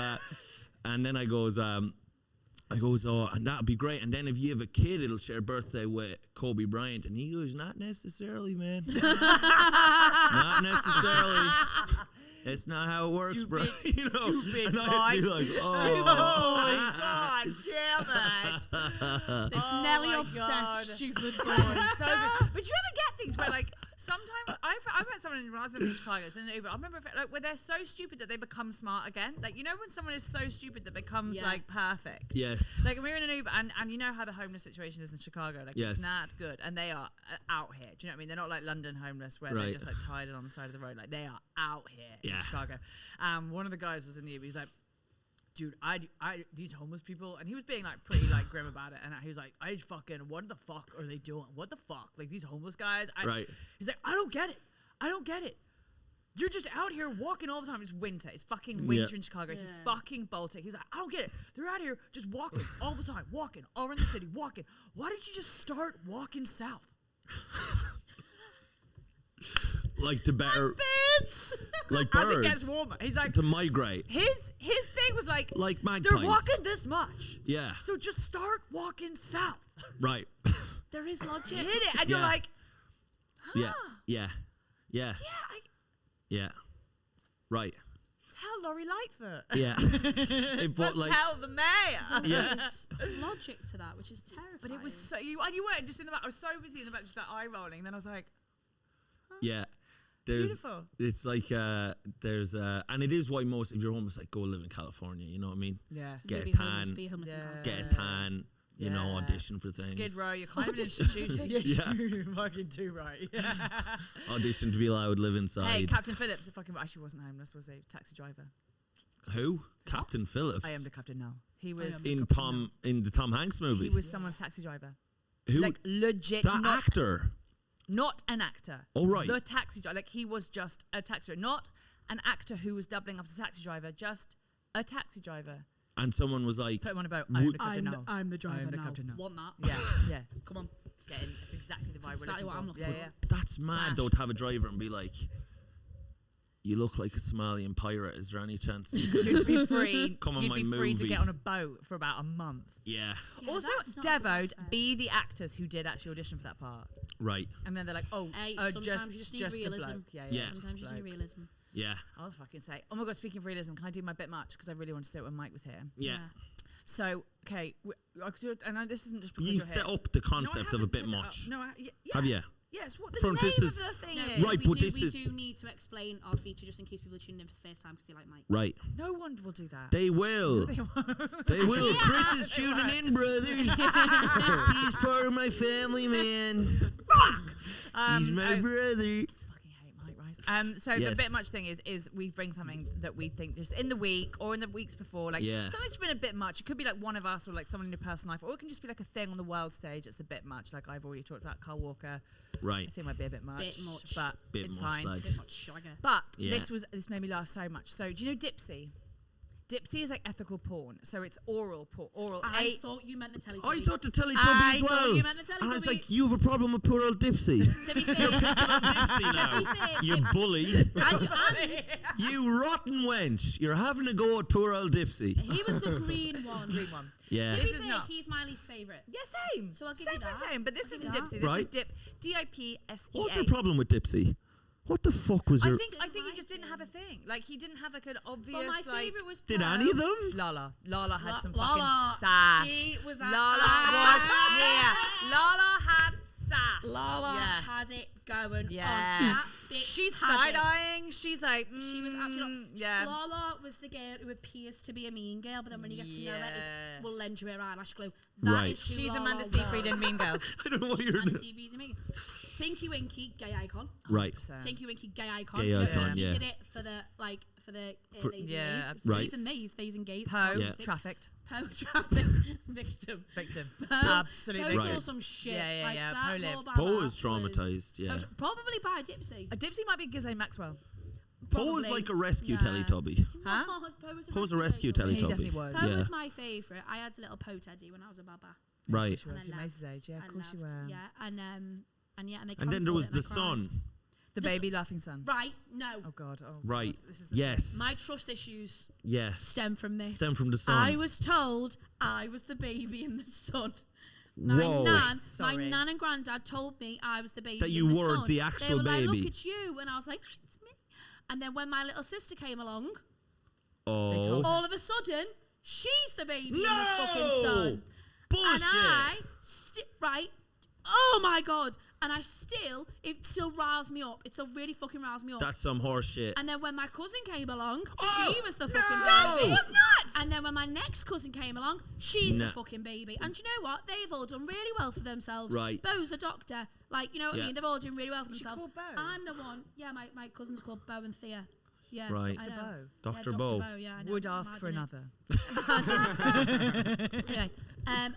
oh, and that'd be great. And then if you have a kid, it'll share birthday with Kobe Bryant. And he goes, not necessarily, man. Not necessarily. It's not how it works, bro. Stupid, You know, stupid and I'd be boy. like, Oh, God damn it. This Oh Nelly my obsessed God. stupid boy. So good. But you ever get things where, like, sometimes I met someone when I was in Chicago, it's in an Uber. I remember like where they're so stupid that they become smart again. Like, you know when someone is so stupid that becomes like perfect. yes. Like, we were in an Uber, and you know how the homeless situation is in Chicago. Like, Yes. it's not good, and they are out here. Do you know what I mean? They're not like London homeless where they're Right. just like tied on the side of the road. Like, they are out here in Yeah. Chicago. One of the guys was in the Uber. He's like, dude, I these homeless people, and he was being like pretty like grim about it, and he was like, what the fuck are they doing? What the fuck? Like, these homeless guys. Right. He's like, I don't get it. You're just out here walking all the time. It's winter. It's fucking winter in Chicago. It's fucking Baltic. He's like, I don't get it. They're out here just walking all the time, walking all around the city, walking. Why did you just start walking south? Like to better, like As it birds, gets warmer. He's like, to migrate. his thing was like Magpies. they're walking this much. Yeah. So just start walking south. Right. There is logic. Hit it. And you're Yeah. like, Yeah. Yeah. Yeah. I Yeah. Right. tell Laurie Lightfoot. Yeah. But Must like, tell the mayor. yeah. There's logic to that, which is terrifying. But it was so you weren't just in the back. I was so busy in the back, just like eye rolling. Then I was like, Yeah. There's, beautiful. it's like, there's, and it is why most, if you're homeless, like, go live in California, you know what I mean? Yeah. Get a Maybe homeless, tan, be homeless in Yeah. California. get a tan, you know, Yeah. audition for things. Skid Row, you're climbing institution. Yeah. You're fucking too right. Audition to be allowed to live inside. Hey, Captain Phillips, fucking actually wasn't homeless, was he? Taxi driver. Who? Captain Phillips. I am the captain now. He was in the Tom Hanks movie. he was someone's taxi driver. Who? Like legit, that not actor. not an actor. Oh, right. The taxi driver, like he was just a taxi driver, not an actor who was doubling up as a taxi driver, just a taxi driver. And someone was like, Put him on a boat. I'm Would- the captain now. I'm the driver I'm the now. captain now. Want that? Yeah, yeah. Come on. Get in. That's exactly the vibe exactly we're what I'm looking looking for. for. Yeah, that's mad Smash. though to have a driver and be like, you look like a Somalian pirate. Is there any chance you yeah. could You'd be free. come on You'd my be free to movie? get on a boat for about a month. Yeah. Yeah, Also, that's not a good Devoed, effect. be the actors who did actually audition for that part. Right. And then they're like, oh, Hey, sometimes just you just need a realism. bloke. Yeah, Yeah. just a Sometimes you just need bloke. realism. Yeah. I'll fucking say, oh my God, speaking of realism, can I do my bit much? Because I really wanted to say it when Mike was here. Yeah. So, okay, and this isn't just because You you're set here. up the No, I concept of a haven't bit set it up. much. No, yeah. Have you? Yes, what the From name this of is- the thing No, is. Right, we but do, this we is- do need to explain our feature just in case people are tuning in for the first time because they like Mike. Right. No one will do that. They will. They will. Chris is tuning in, brother. He's part of my family, man. He's my brother. Fucking hate Mike Rice. So the Yes. bit much thing is we bring something that we think just in the week or in the weeks before, like Yeah. something's been a bit much. It could be like one of us or like someone in your personal life, or it can just be like a thing on the world stage that's a bit much. Like I've already talked about Carl Walker. Right. I think it might be a bit much. Bit much. But Bit it's much, fine. lad. Bit much shagger. But Yeah. this made me laugh so much. So do you know Dipsy? Dipsy is like ethical porn. So it's oral porn. Oral. I thought you meant the Teletubby. I thought the Teletubby I as thought well. you meant the And I was Teletubby. like, you have a problem with poor old Dipsy. To be fair, Dipsy now. to be fair, You to- bully. and You rotten wench. You're having a go at poor old Dipsy. he was the green one. green one. Yeah. To be This is fair, not. he's my least favourite. Yeah, same. So I'll give same, you that. Same. But this I'll give isn't you Dipsy. that. This Right. is D-I-P-S-E-A. What's your problem with Dipsy? What the fuck was your... I think he just didn't have a thing. Like he didn't have like an obvious But my like. favourite was Did Pearl. any of them? Lala had some Lala, fucking sass. she was at- Lala Ah! was here. Lala had sass. Lala Yeah. has it going Yeah. on. That bitch She's had it. side-eyeing. She's like, She was absolutely. yeah. Lala was the girl who appears to be a mean girl, but then when you get to know her, Yeah. will lend you her eyelash glue. That Right. is who She's Lala Amanda was. Seyfried in Mean Girls. I don't know what you're Amanda doing. Seyfried in Mean Girls. Tinky Winky, gay icon. Right. Tinky Winky, gay icon. Gay icon, He yeah. did it for the For- these Yeah, and absolutely. these. These and gays. Poe, Yeah. trafficked. Poe traffic victim. Victim. Poe Absolutely. saw Right. some shit. Yeah, like yeah, that Poe Lord lived. Ballard Poe is was- traumatized, yeah. Probably by Dipsy. Dipsy might be Ghislaine Maxwell. Poe is Probably. like a rescue Yeah. Teletubby. Huh? Poe's a rescue Teletubby. He Teletubby. definitely was. Poe Yeah. was my favourite. I had a little Poe teddy when I was a baba. Right. She was. And I Mace's laughed. age, yeah, I of course you laughed, were. Yeah, and they And then there cancelled was it and the I cried. son. The The baby laughing son. Right, no. Oh God. Oh Right. God. This is the Yes. My trust issues Yes. stem from this. Stem from the son. I was told I was the baby in the son. Whoa. My Sorry. nan and granddad told me I was the baby That you in the were son. the actual they were like, baby. look, it's you. And I was like, it's me. And then when my little sister came along, Oh. all of a sudden, she's the baby in the fucking son. Bullshit. And I, right, oh my God. And it still riles me up. It still really fucking riles me up. That's some horse shit. And then when my cousin came along, Oh, she was the fucking no! baby. She was not! And then when my next cousin came along, she's No. the fucking baby. And do you know what? They've all done really well for themselves. Right. Bo's a doctor. Like, you know what Yeah. I mean? They've all done really well for She themselves. called Bo? I'm the one. Yeah, my cousin's called Bo and Thea. Yeah. Right. I Dr. know. Bo. Dr. Yeah, Bo. Yeah, I know. Would ask for Imagine another. it. Anyway, and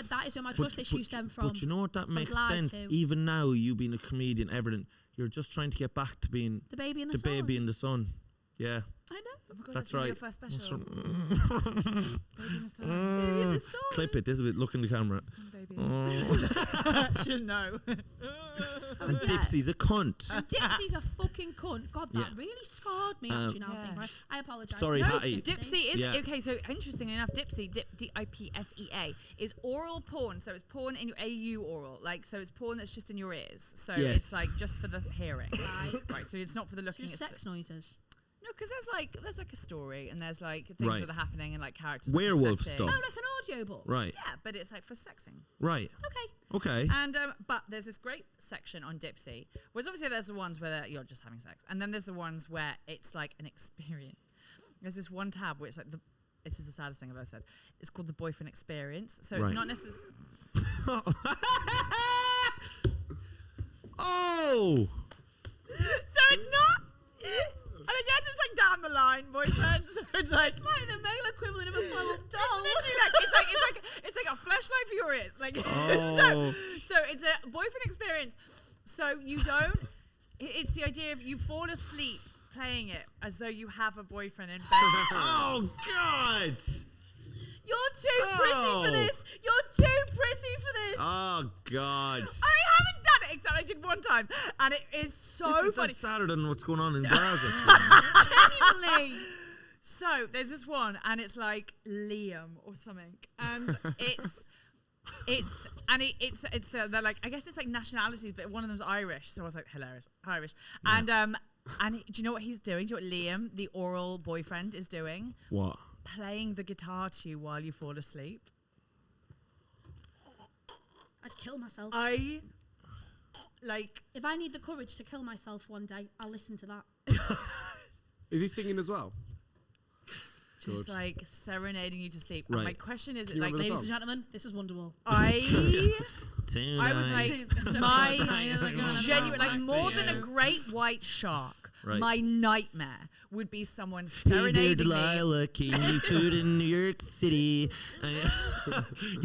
that is where my trust issues stem from. But you know what? That makes lied sense. to. Even now, you being a comedian, everything, you're just trying to get back to being The baby in the the sun. baby in the sun. Yeah. I know. Oh my God, That's gonna be right. Your first special. That's Baby in the sun. Baby in the sun. Clip it. This is a bit. Look in the camera. Sun baby. Oh. Should know. And Dipsy's a cunt. And Dipsy's a fucking cunt. God, that Yeah. really scarred me actually now. Yeah. Thinking, right? I apologise. Sorry, No, Hattie. Dipsy is Yeah. okay. So interestingly enough, Dipsy, DIPSEA, is oral porn. So it's porn in your AU oral, like so it's porn that's just in your ears. So Yes. it's like just for the hearing, right? So it's not for the looking. Just It's sex noises. no, because there's like a story and there's like things Right. that are happening and like characters. Werewolf that are sexy. stuff. Oh, like an audio book. Right. Yeah, but it's like for sexing. Right. Okay. Okay. And but there's this great section on Dipsy, whereas obviously there's the ones where you're just having sex, and then there's the ones where it's like an experience. There's this one tab where it's like this is the saddest thing I've ever said. It's called the boyfriend experience. So Right. it's not necessarily. Oh. So it's not. And I guess it's like down the line, boyfriend. So it's like the male equivalent of a blow-up doll. literally it's like a flashlight for your ears. Like Oh. so it's a boyfriend experience. So you don't. It's the idea of you fall asleep playing it as though you have a boyfriend in bed. Oh God. You're too pretty for this. You're too pretty for this. Oh God. I haven't done it except I did one time, and it is so This is funny. sadder than what's going on in bars. Actually. Genuinely. So there's this one, and it's like Liam or something, and it's they're like, I guess it's like nationalities, but one of them's Irish, so I was like, hilarious, Irish, and do you know what he's doing? Do you know what Liam, the oral boyfriend, is doing? What? Playing the guitar to you while you fall asleep. I'd kill myself. If I need the courage to kill myself one day, I'll listen to that. Is he singing as well? just like serenading you to sleep. Right. And my question is, Can you like, remember the Ladies song? and gentlemen, this is Wonderwall. I was like, my genuine, like more than a great white shark. Right. My nightmare would be someone Hey there, serenading me. Delilah, can you good in New York City?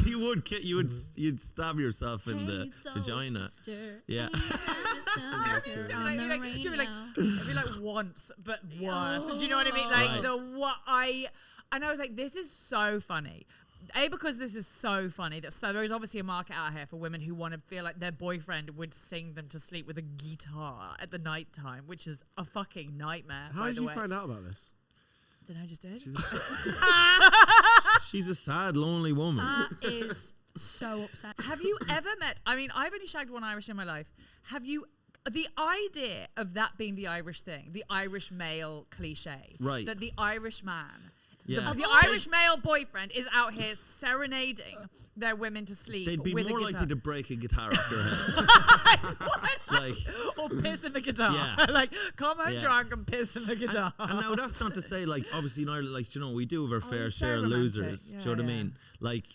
You'd stab yourself in the vagina. Yeah. It'd be like once, but worse. Do you know what I mean? Like Right. and I was like, this is so funny. Because this is so funny that there is obviously a market out here for women who want to feel like their boyfriend would sing them to sleep with a guitar at the night time, which is a fucking nightmare. How by did the you way. find out about this? Did I just did? She's a sad, lonely woman. That is so upsetting. Have you ever met? I mean, I've only shagged one Irish in my life. Have you? The idea of that being the Irish thing, the Irish male cliche, Right. That the Irish man. Yeah. The Irish male boyfriend is out here serenading their women to sleep They'd be with more a guitar. likely to break a guitar off your head. Like, or piss in the guitar. Yeah. Like, come home Yeah. drunk and piss in the guitar. and now that's not to say, like, obviously in Ireland, like, you know, we do have our fair you're so share of romantic. losers. Yeah, Do you know what I yeah. mean?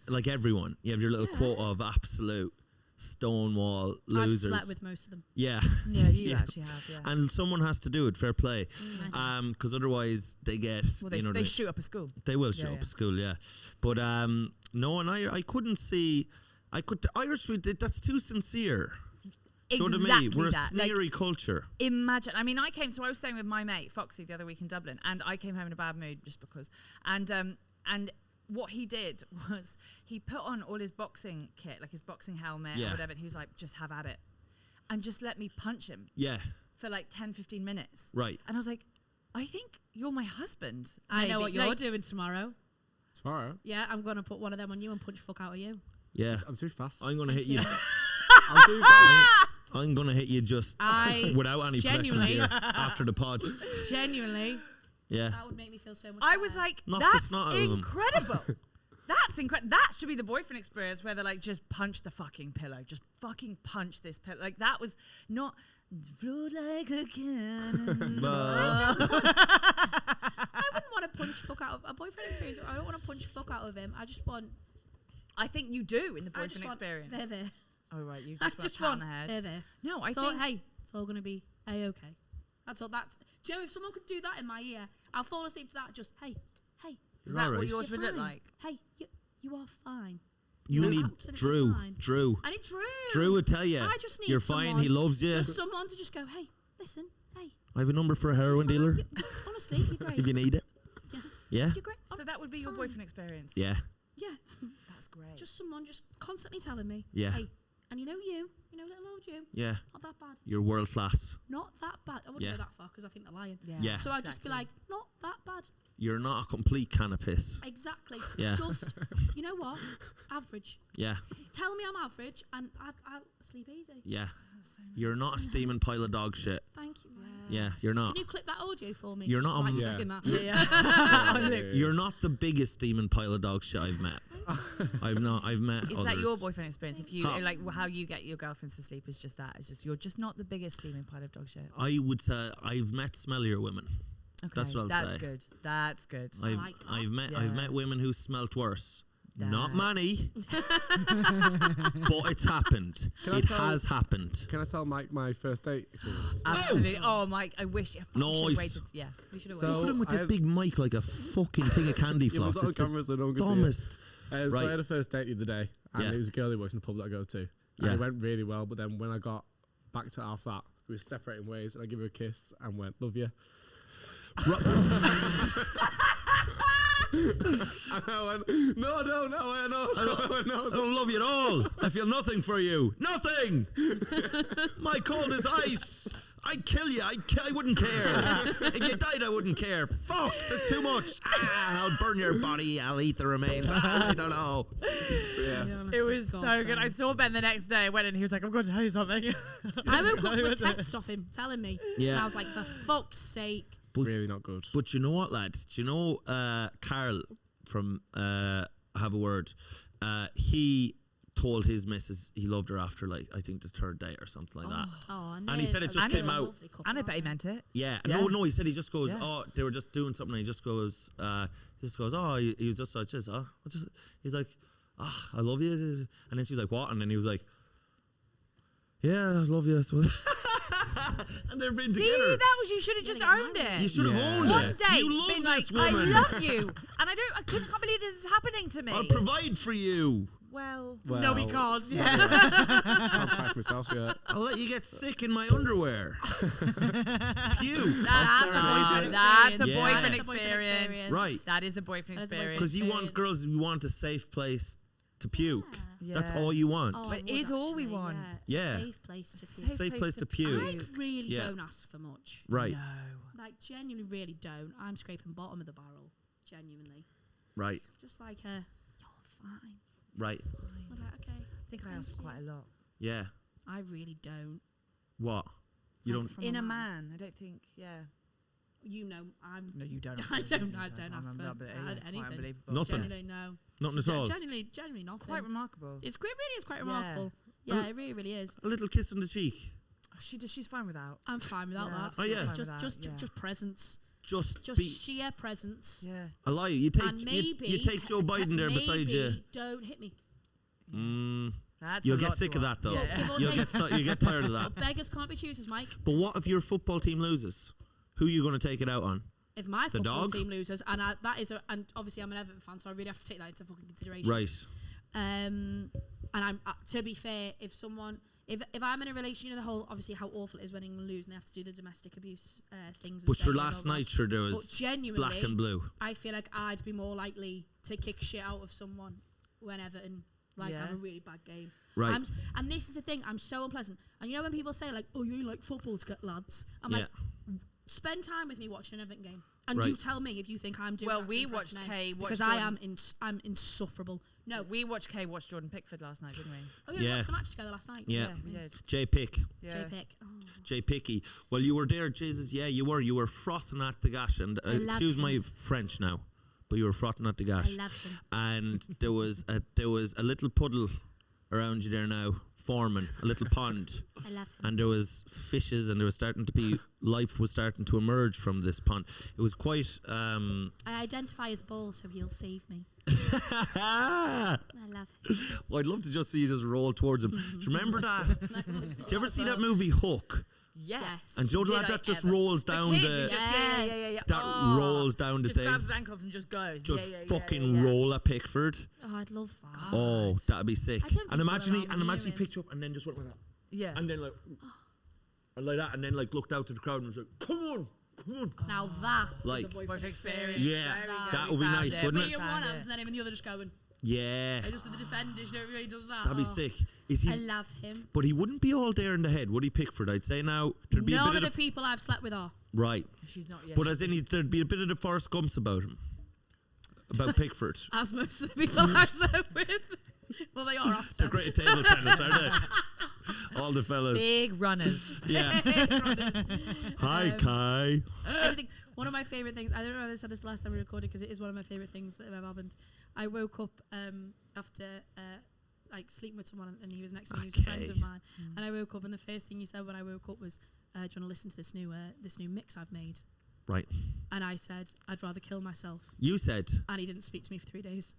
Like everyone, you have your little quota of absolute stonewall I've losers. slept with most of them. Yeah. Yeah, you actually have, yeah. And someone has to do it. Fair play. Because otherwise they get. Well, they, you know, they shoot up a school. They will show Yeah, up yeah. at school, yeah. But no, and I couldn't see. Irish, that's too sincere. So to Exactly me, we're a that. Like, sneery culture. imagine. I mean, I was staying with my mate Foxy the other week in Dublin, and I came home in a bad mood just because. And what he did was he put on all his boxing kit, like his boxing helmet Yeah. or whatever, and he was like, just have at it. And just let me punch him Yeah, for like 10, 15 minutes. right. And I was like, I think you're my husband. I know maybe." what you're Like, doing tomorrow. Tomorrow? Yeah, I'm going to put one of them on you and punch fuck out of you. Yeah. I'm too fast. I'm going to hit you. I'm too fast. I'm gonna hit you just I without any flex in genuinely- here after the pod. Genuinely. Yeah. That would make me feel so much I better. was like, Knock the that's snot out of 'em. incredible. That's incredible. That should be the boyfriend experience where they're like, just punch the fucking pillow. Just fucking punch this pillow. Like, that was not float like a cannon. I wouldn't want to punch fuck out of a boyfriend experience. I don't want to punch fuck out of him. I just want. I think you do in the I just boyfriend want, experience. There. Oh, right. You I just want a just pat on want. the head. There. No, I It's all, think... hey, it's all gonna be a-okay. That's all. That's. Do you know if someone could do that in my ear, I'll fall asleep to that. Just hey. Is that what Alright. yours You're would look fine. like? Hey, you are fine. You You're need absolutely fine. Drew. I need Drew. Drew would tell you. I just need You're fine. someone- He loves you. Just someone to just go, hey, listen, hey. I have a number for a heroin fine. dealer Honestly, you're great. if you need it. Yeah. Yeah. You're great. So that would be your fine. boyfriend experience? Yeah. Yeah. That's great. Just someone just constantly telling me, Yeah. hey, and you know little old you, Yeah. not that bad. You're world class. Not that bad. I wouldn't Yeah. go that far because I think they're lying. Yeah. So I'd just be exactly. like, not that bad. You're not a complete can of piss. Exactly. Yeah. Just, you know what? Average. Yeah. Tell me I'm average and I'll sleep easy. Yeah. You're not a steaming pile of dog shit. Thank you. Yeah. You're not. Can you clip that audio for me? You're Just not a- like Yeah. saying that. Yeah. You're not the biggest steaming pile of dog shit I've met. I've met Is others. that your boyfriend experience? If you Huh. like how you get your girlfriends to sleep is just that. It's just you're just not the biggest steaming pile of dog shit. I would say I've met smellier women. Okay, That's what I'll that's say. good. That's good. I like that. I've Yeah. met women who smelt worse. Not That- many, but it's happened. Can I It tell- has happened. Can I tell Mike my first date experience? Absolutely. Oh, Mike, I wish. I fucking should've Nice. waited. Yeah, we should have So- waited. Put him with I this had- big mic like a fucking thing of candy Yeah, floss. we've got It's the the cameras so no one can see it. dumbest. So Right. I had a first date the other day, and Yeah. it was a girl who works in the pub that I go to. And Yeah. it went really well, but then when I got back to our flat, we were separating ways, and I gave her a kiss and went, love you. And I went, no, I don't love you at all. I feel nothing for you. Nothing. My cold is ice. I'd kill you. I wouldn't care. If you died, I wouldn't care. Fuck, that's too much. I'll burn your body. I'll eat the remains. I don't know. It was so good. I saw Ben the next day. I went in. He was like, "I'm going to tell you something." I woke up to a text off him telling me. Yeah. And I was like, for fuck's sake. Really not good. But you know what, lads? Do you know Carl from Have a Word? He told his missus he loved her after, like, I think the third date or something like that. Oh, And he said it just came out. And I bet he meant it. Yeah. Yeah. No, he said he just goes, Yeah. oh, they were just doing something. And he just goes, oh, he was just like, he's like, I love you. And then she was like, what? And then he was like, yeah, I love you, I suppose. And they've been See, together. that was you should have just You're gonna owned get it. You should have Yeah. owned One it. day, You love been this like, woman. I love you, and I can't believe this is happening to me. I'll provide for you. Well, No, we can't. Can't pack myself yet. I'll let you get sick in my underwear. Puke. that's a boyfriend. That's a Yeah. boyfriend That's a boyfriend experience. experience. Right. That is a boyfriend That is a boyfriend experience. Because you want experience. girls, you want a safe place to puke. Yeah. That's all you want. Oh, But I it is would all we actually, want. Yeah. Safe place to Safe puke. Safe place to puke. I really Yeah. don't ask for much. Right, No. Like, genuinely really don't. I'm scraping bottom of the barrel. Genuinely. right, Just like a, you're fine. right. I'm like, okay. I think I asked for quite a lot. Yeah. I really don't. What? You Like don't. from In a man, I don't think. Yeah. You know, I'm. No, you don't. I don't ask for anything. Unbelievable. Nothing. Genuinely, no. Nothing at all. Genuinely nothing. Quite remarkable. It's quite, really is quite Yeah. remarkable. Yeah, it really, really is. A little kiss on the cheek. She's fine without. I'm fine without Yeah, that. absolutely yeah. fine Just, without, just, yeah. just presence. Just Just be sheer presence. Yeah. a lie. You And take maybe you take Joe Biden there beside you. maybe don't hit me. That's You'll a get lot sick to of want. that though. Yeah. Give or You'll take. you get tired of that. Beggars can't be choosers, Mike. But what if your football team loses? Who are you going to take it out on? If my The football dog? team loses, and and obviously I'm an Everton fan, so I really have to take that into fucking consideration. Right. And I'm to be fair, if I'm in a relation, you know the whole obviously how awful it is winning and losing, they have to do the domestic abuse things. But and your say last blah, blah, night, sure, there blah. was But genuinely, black and blue. I feel like I'd be more likely to kick shit out of someone when Everton have Yeah. a really bad game. Right. And this is the thing, I'm so unpleasant. And you know when people say like, "Oh, you like football to get lads," I'm Yeah. like, spend time with me watching an Everton game. And Right. you tell me if you think I'm doing Well, that to we impress watched men, Kay watch because Jordan. I'm insufferable. No. We watched Kay watch Jordan Pickford last night, didn't we? Oh, yeah, Yeah. we watched the match together last night. Yeah. we did. Jay Pick. Yeah. J-Pick. Oh. Jay Picky. Well, you were there, Jesus. Yeah, you were. You were frothing at the gash. And I love excuse my him. French now, but you were frothing at the I gash. love him. And there was a little puddle around you there now, forming a little pond. I love him. And there was fishes, and there was starting to be life was starting to emerge from this pond. It was quite. I identify as bull, so he'll save me. Well, I love him. I'd love to just see you just roll towards him. Do you remember that? Did you ever see that movie Hook? Yes. And do you know Did that I just ever. rolls down kid the who just, yeah. that rolls down the just thing. grabs his ankles and just goes. Just yeah, fucking yeah. roll at Pickford. Oh, I'd love that. Oh, that'd be sick. I don't think And imagine he'll he allow me he near picked you up and then just went like that. Yeah. And then like that, and then like looked out to the crowd and was like, "Come on." Now that Like, is a boyfriend Boyfriend experience. Yeah, There we go, that we would be found nice, it. wouldn't Me it? in Found one it. hand and then him in the other just going. yeah, I just did the defenders, you know, really does that. that'd be Oh. sick. Is I he? love him. But he wouldn't be all there in the head, would he, Pickford? I'd say now there'd be a None bit of the of people I've slept with are. right, She's not yet. but as in there'd be a bit of the Forrest Gumps about him, about Pickford. As most of the people I've slept with. Well, they are after. They're great at table tennis, aren't they? All the fellas. big runners. Yeah. Hi, Kai. I think one of my favourite things, I don't know if I said this last time we recorded because it is one of my favourite things that have ever happened. I woke up after like sleeping with someone and he was next to me, he was a friend of Okay. mine. And I woke up and the first thing he said when I woke up was, do you want to listen to this new mix I've made? Right. And I said, I'd rather kill myself. You said. And he didn't speak to me for 3 days.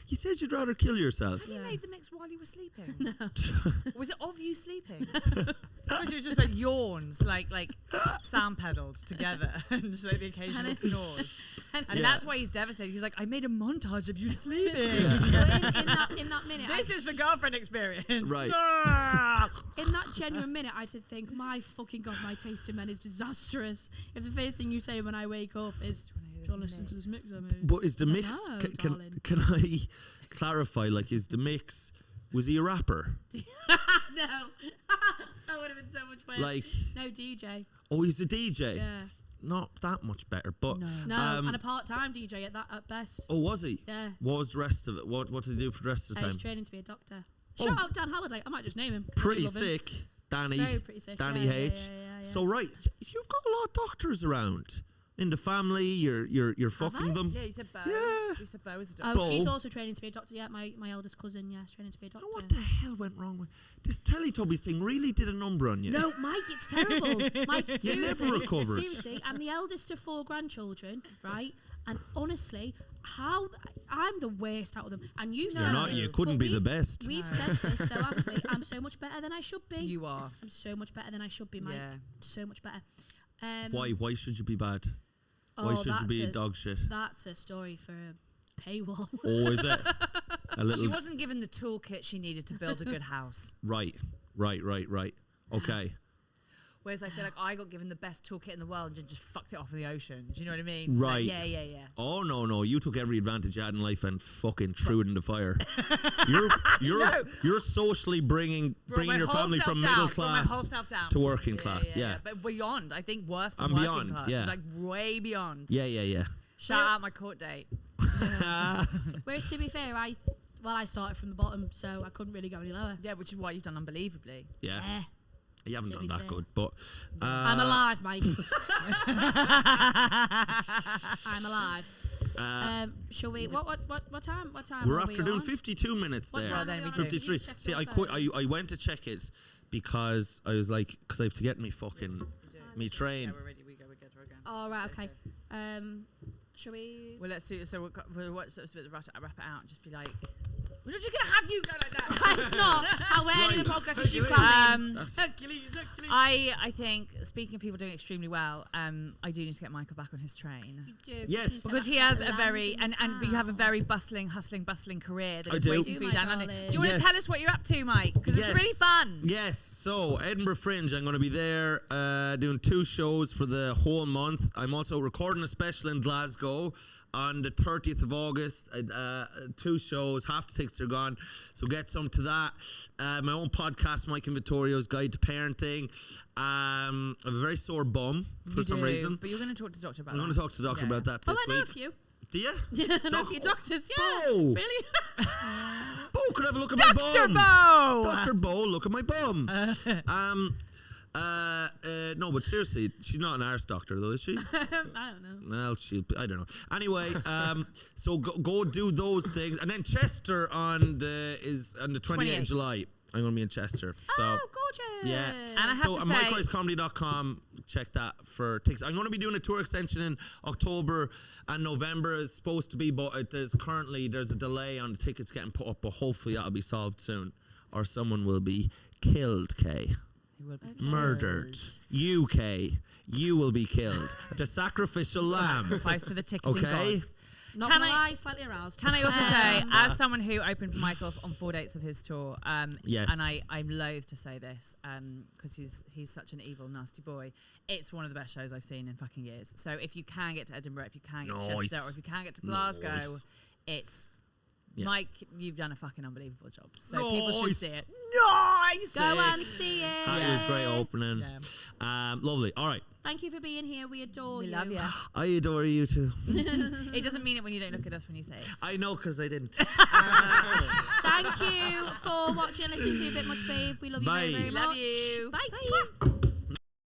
You said you'd rather kill yourself. Have you Yeah. made the mix while you were sleeping? No. Was it of you sleeping? Or was it just like yawns, like sound pedalled together and just like the occasional snores? And Yeah. that's why he's devastated. He's like, I made a montage of you sleeping. But in that minute, This is the girlfriend experience. Right. in that genuine minute, I did think, my fucking God, my taste in men is disastrous. If the first thing you say when I wake up is, do you want to listen to this mix I made? But is the I was like, mix? no, Can darling. I clarify? Like, is the mix? Was he a rapper? No. That would have been so much better. Like, No, DJ. oh, he's a DJ. Yeah. Not that much better, but No, Um, and a part-time DJ at best. oh, was he? Yeah. What was the rest of it? What did he do for the rest of the He's time? training to be a doctor. Oh. Shout out Dan Halliday. I might just name him. 'cause I do Pretty love him. sick, Danny. Very pretty sick. Danny yeah, H. Yeah. So right, you've got a lot of doctors around in the family. You're fucking I? them. Yeah, you said Bo. Yeah. We said Bo was a Oh, doctor. she's Bo. also training to be a doctor. Yeah, my eldest cousin. Yeah, is training to be a doctor. Oh, what the hell went wrong with this Teletubbies thing? Really did a number on you. No, Mike, it's terrible. Mike, You never seriously, recovered. seriously, I'm the eldest of 4 grandchildren, right? And honestly, I'm the worst out of them. And you You're said not. this, You couldn't but be the best. We've said this though, haven't we? I'm so much better than I should be. You are. I'm so much better than I should be, Mike. Yeah. So much better. Why? Why should you be bad? Why Oh, should you be that's dog shit? That's a story for a paywall. Oh, is it? A little. She wasn't given the toolkit she needed to build a good house. Right. Okay. Whereas I feel like I got given the best toolkit in the world and just fucked it off in the ocean. Do you know what I mean? Right. Like, yeah. Oh no! You took every advantage you had in life and fucking threw it in the fire. You're socially bringing Brought my your whole family self from down, middle brought my whole class self down. to working class. Yeah. But beyond, I think worse than And working beyond, class. yeah. It's like way beyond. Yeah. Shout out my court date. Whereas to be fair, I started from the bottom, so I couldn't really go any lower. Yeah, which is why you've done unbelievably. Yeah. Eh. You haven't To done be that fair. good, but I'm alive, mate. I'm alive. Shall we? What time? we're are after we doing on? 52 minutes What there. time then are we we do. on? 53. You check See, your I phone. went to check it because I was like, because I have to get me fucking me train. Yeah, we're ready. We're good. Oh, right, okay. Shall we? Well, let's do. So we'll what's the wrap it out and just be like, we're not just gonna have you go like that. It's not. How we're ending the Right. podcast is you Um, coming. Hercules. I think speaking of people doing extremely well, I do need to get Michael back on his train. Yes. Because he has a very and you have a very bustling career that I is do. waiting I for do, you my down under. Do darling. you want Yes. to tell us what you're up to, Mike? Because Yes. it's really fun. Yes, so Edinburgh Fringe, I'm going to be there doing 2 shows for the whole month. I'm also recording a special in Glasgow on the 30th of August. 2 shows, half the tickets are gone, so get some to that. My own podcast, Mike and Vittorio's Guide to Parenting. I have a very sore bum for some reason. But you're going to talk to the doctor about I'm that. going to talk to the doctor about that this I know week. a few. Do you? Yeah, I know a few doctors. Yeah, Bo! really. Bo, could I have a look at my bum? Dr. Bo! Dr. Bo, look at my bum. No, but seriously, she's not an arse doctor though, is she? I don't know. Well, I don't know. Anyway, so go do those things, and then Chester is on the 28th of July. I'm going to be in Chester. So, Oh, gorgeous. yeah. And I have So to on say, MikeRiceComedy.com, check that for tickets. I'm going to be doing a tour extension in October, and November is supposed to be, but there's a delay on the tickets getting put up, but hopefully that'll be solved soon, or someone will be killed, Kay. he will be Murdered. killed. UK, you will be killed. The sacrificial lamb. Sacrifice to the ticketing Okay. gods. Not Can gonna I- lie, slightly aroused. Can I also say, as someone who opened for Michael on 4 dates of his tour, Yes. and I'm loath to say this because he's such an evil, nasty boy, it's one of the best shows I've seen in fucking years. So if you can get to Edinburgh, if you can get to Nice. Chester, or if you can get to Glasgow, Nice. it's... Yeah. Mike, you've done a fucking unbelievable job. So people should Nice. see it. Nice! Go and see it. That was great opening. Yeah. Lovely. All right. Thank you for being here. We adore We you. love you. I adore you too. It doesn't mean it when you don't look at us when you say it. I know, because I didn't. Thank you for watching and listening to A Bit Much Babe. We love you very, Bye. very much. Love you. Bye.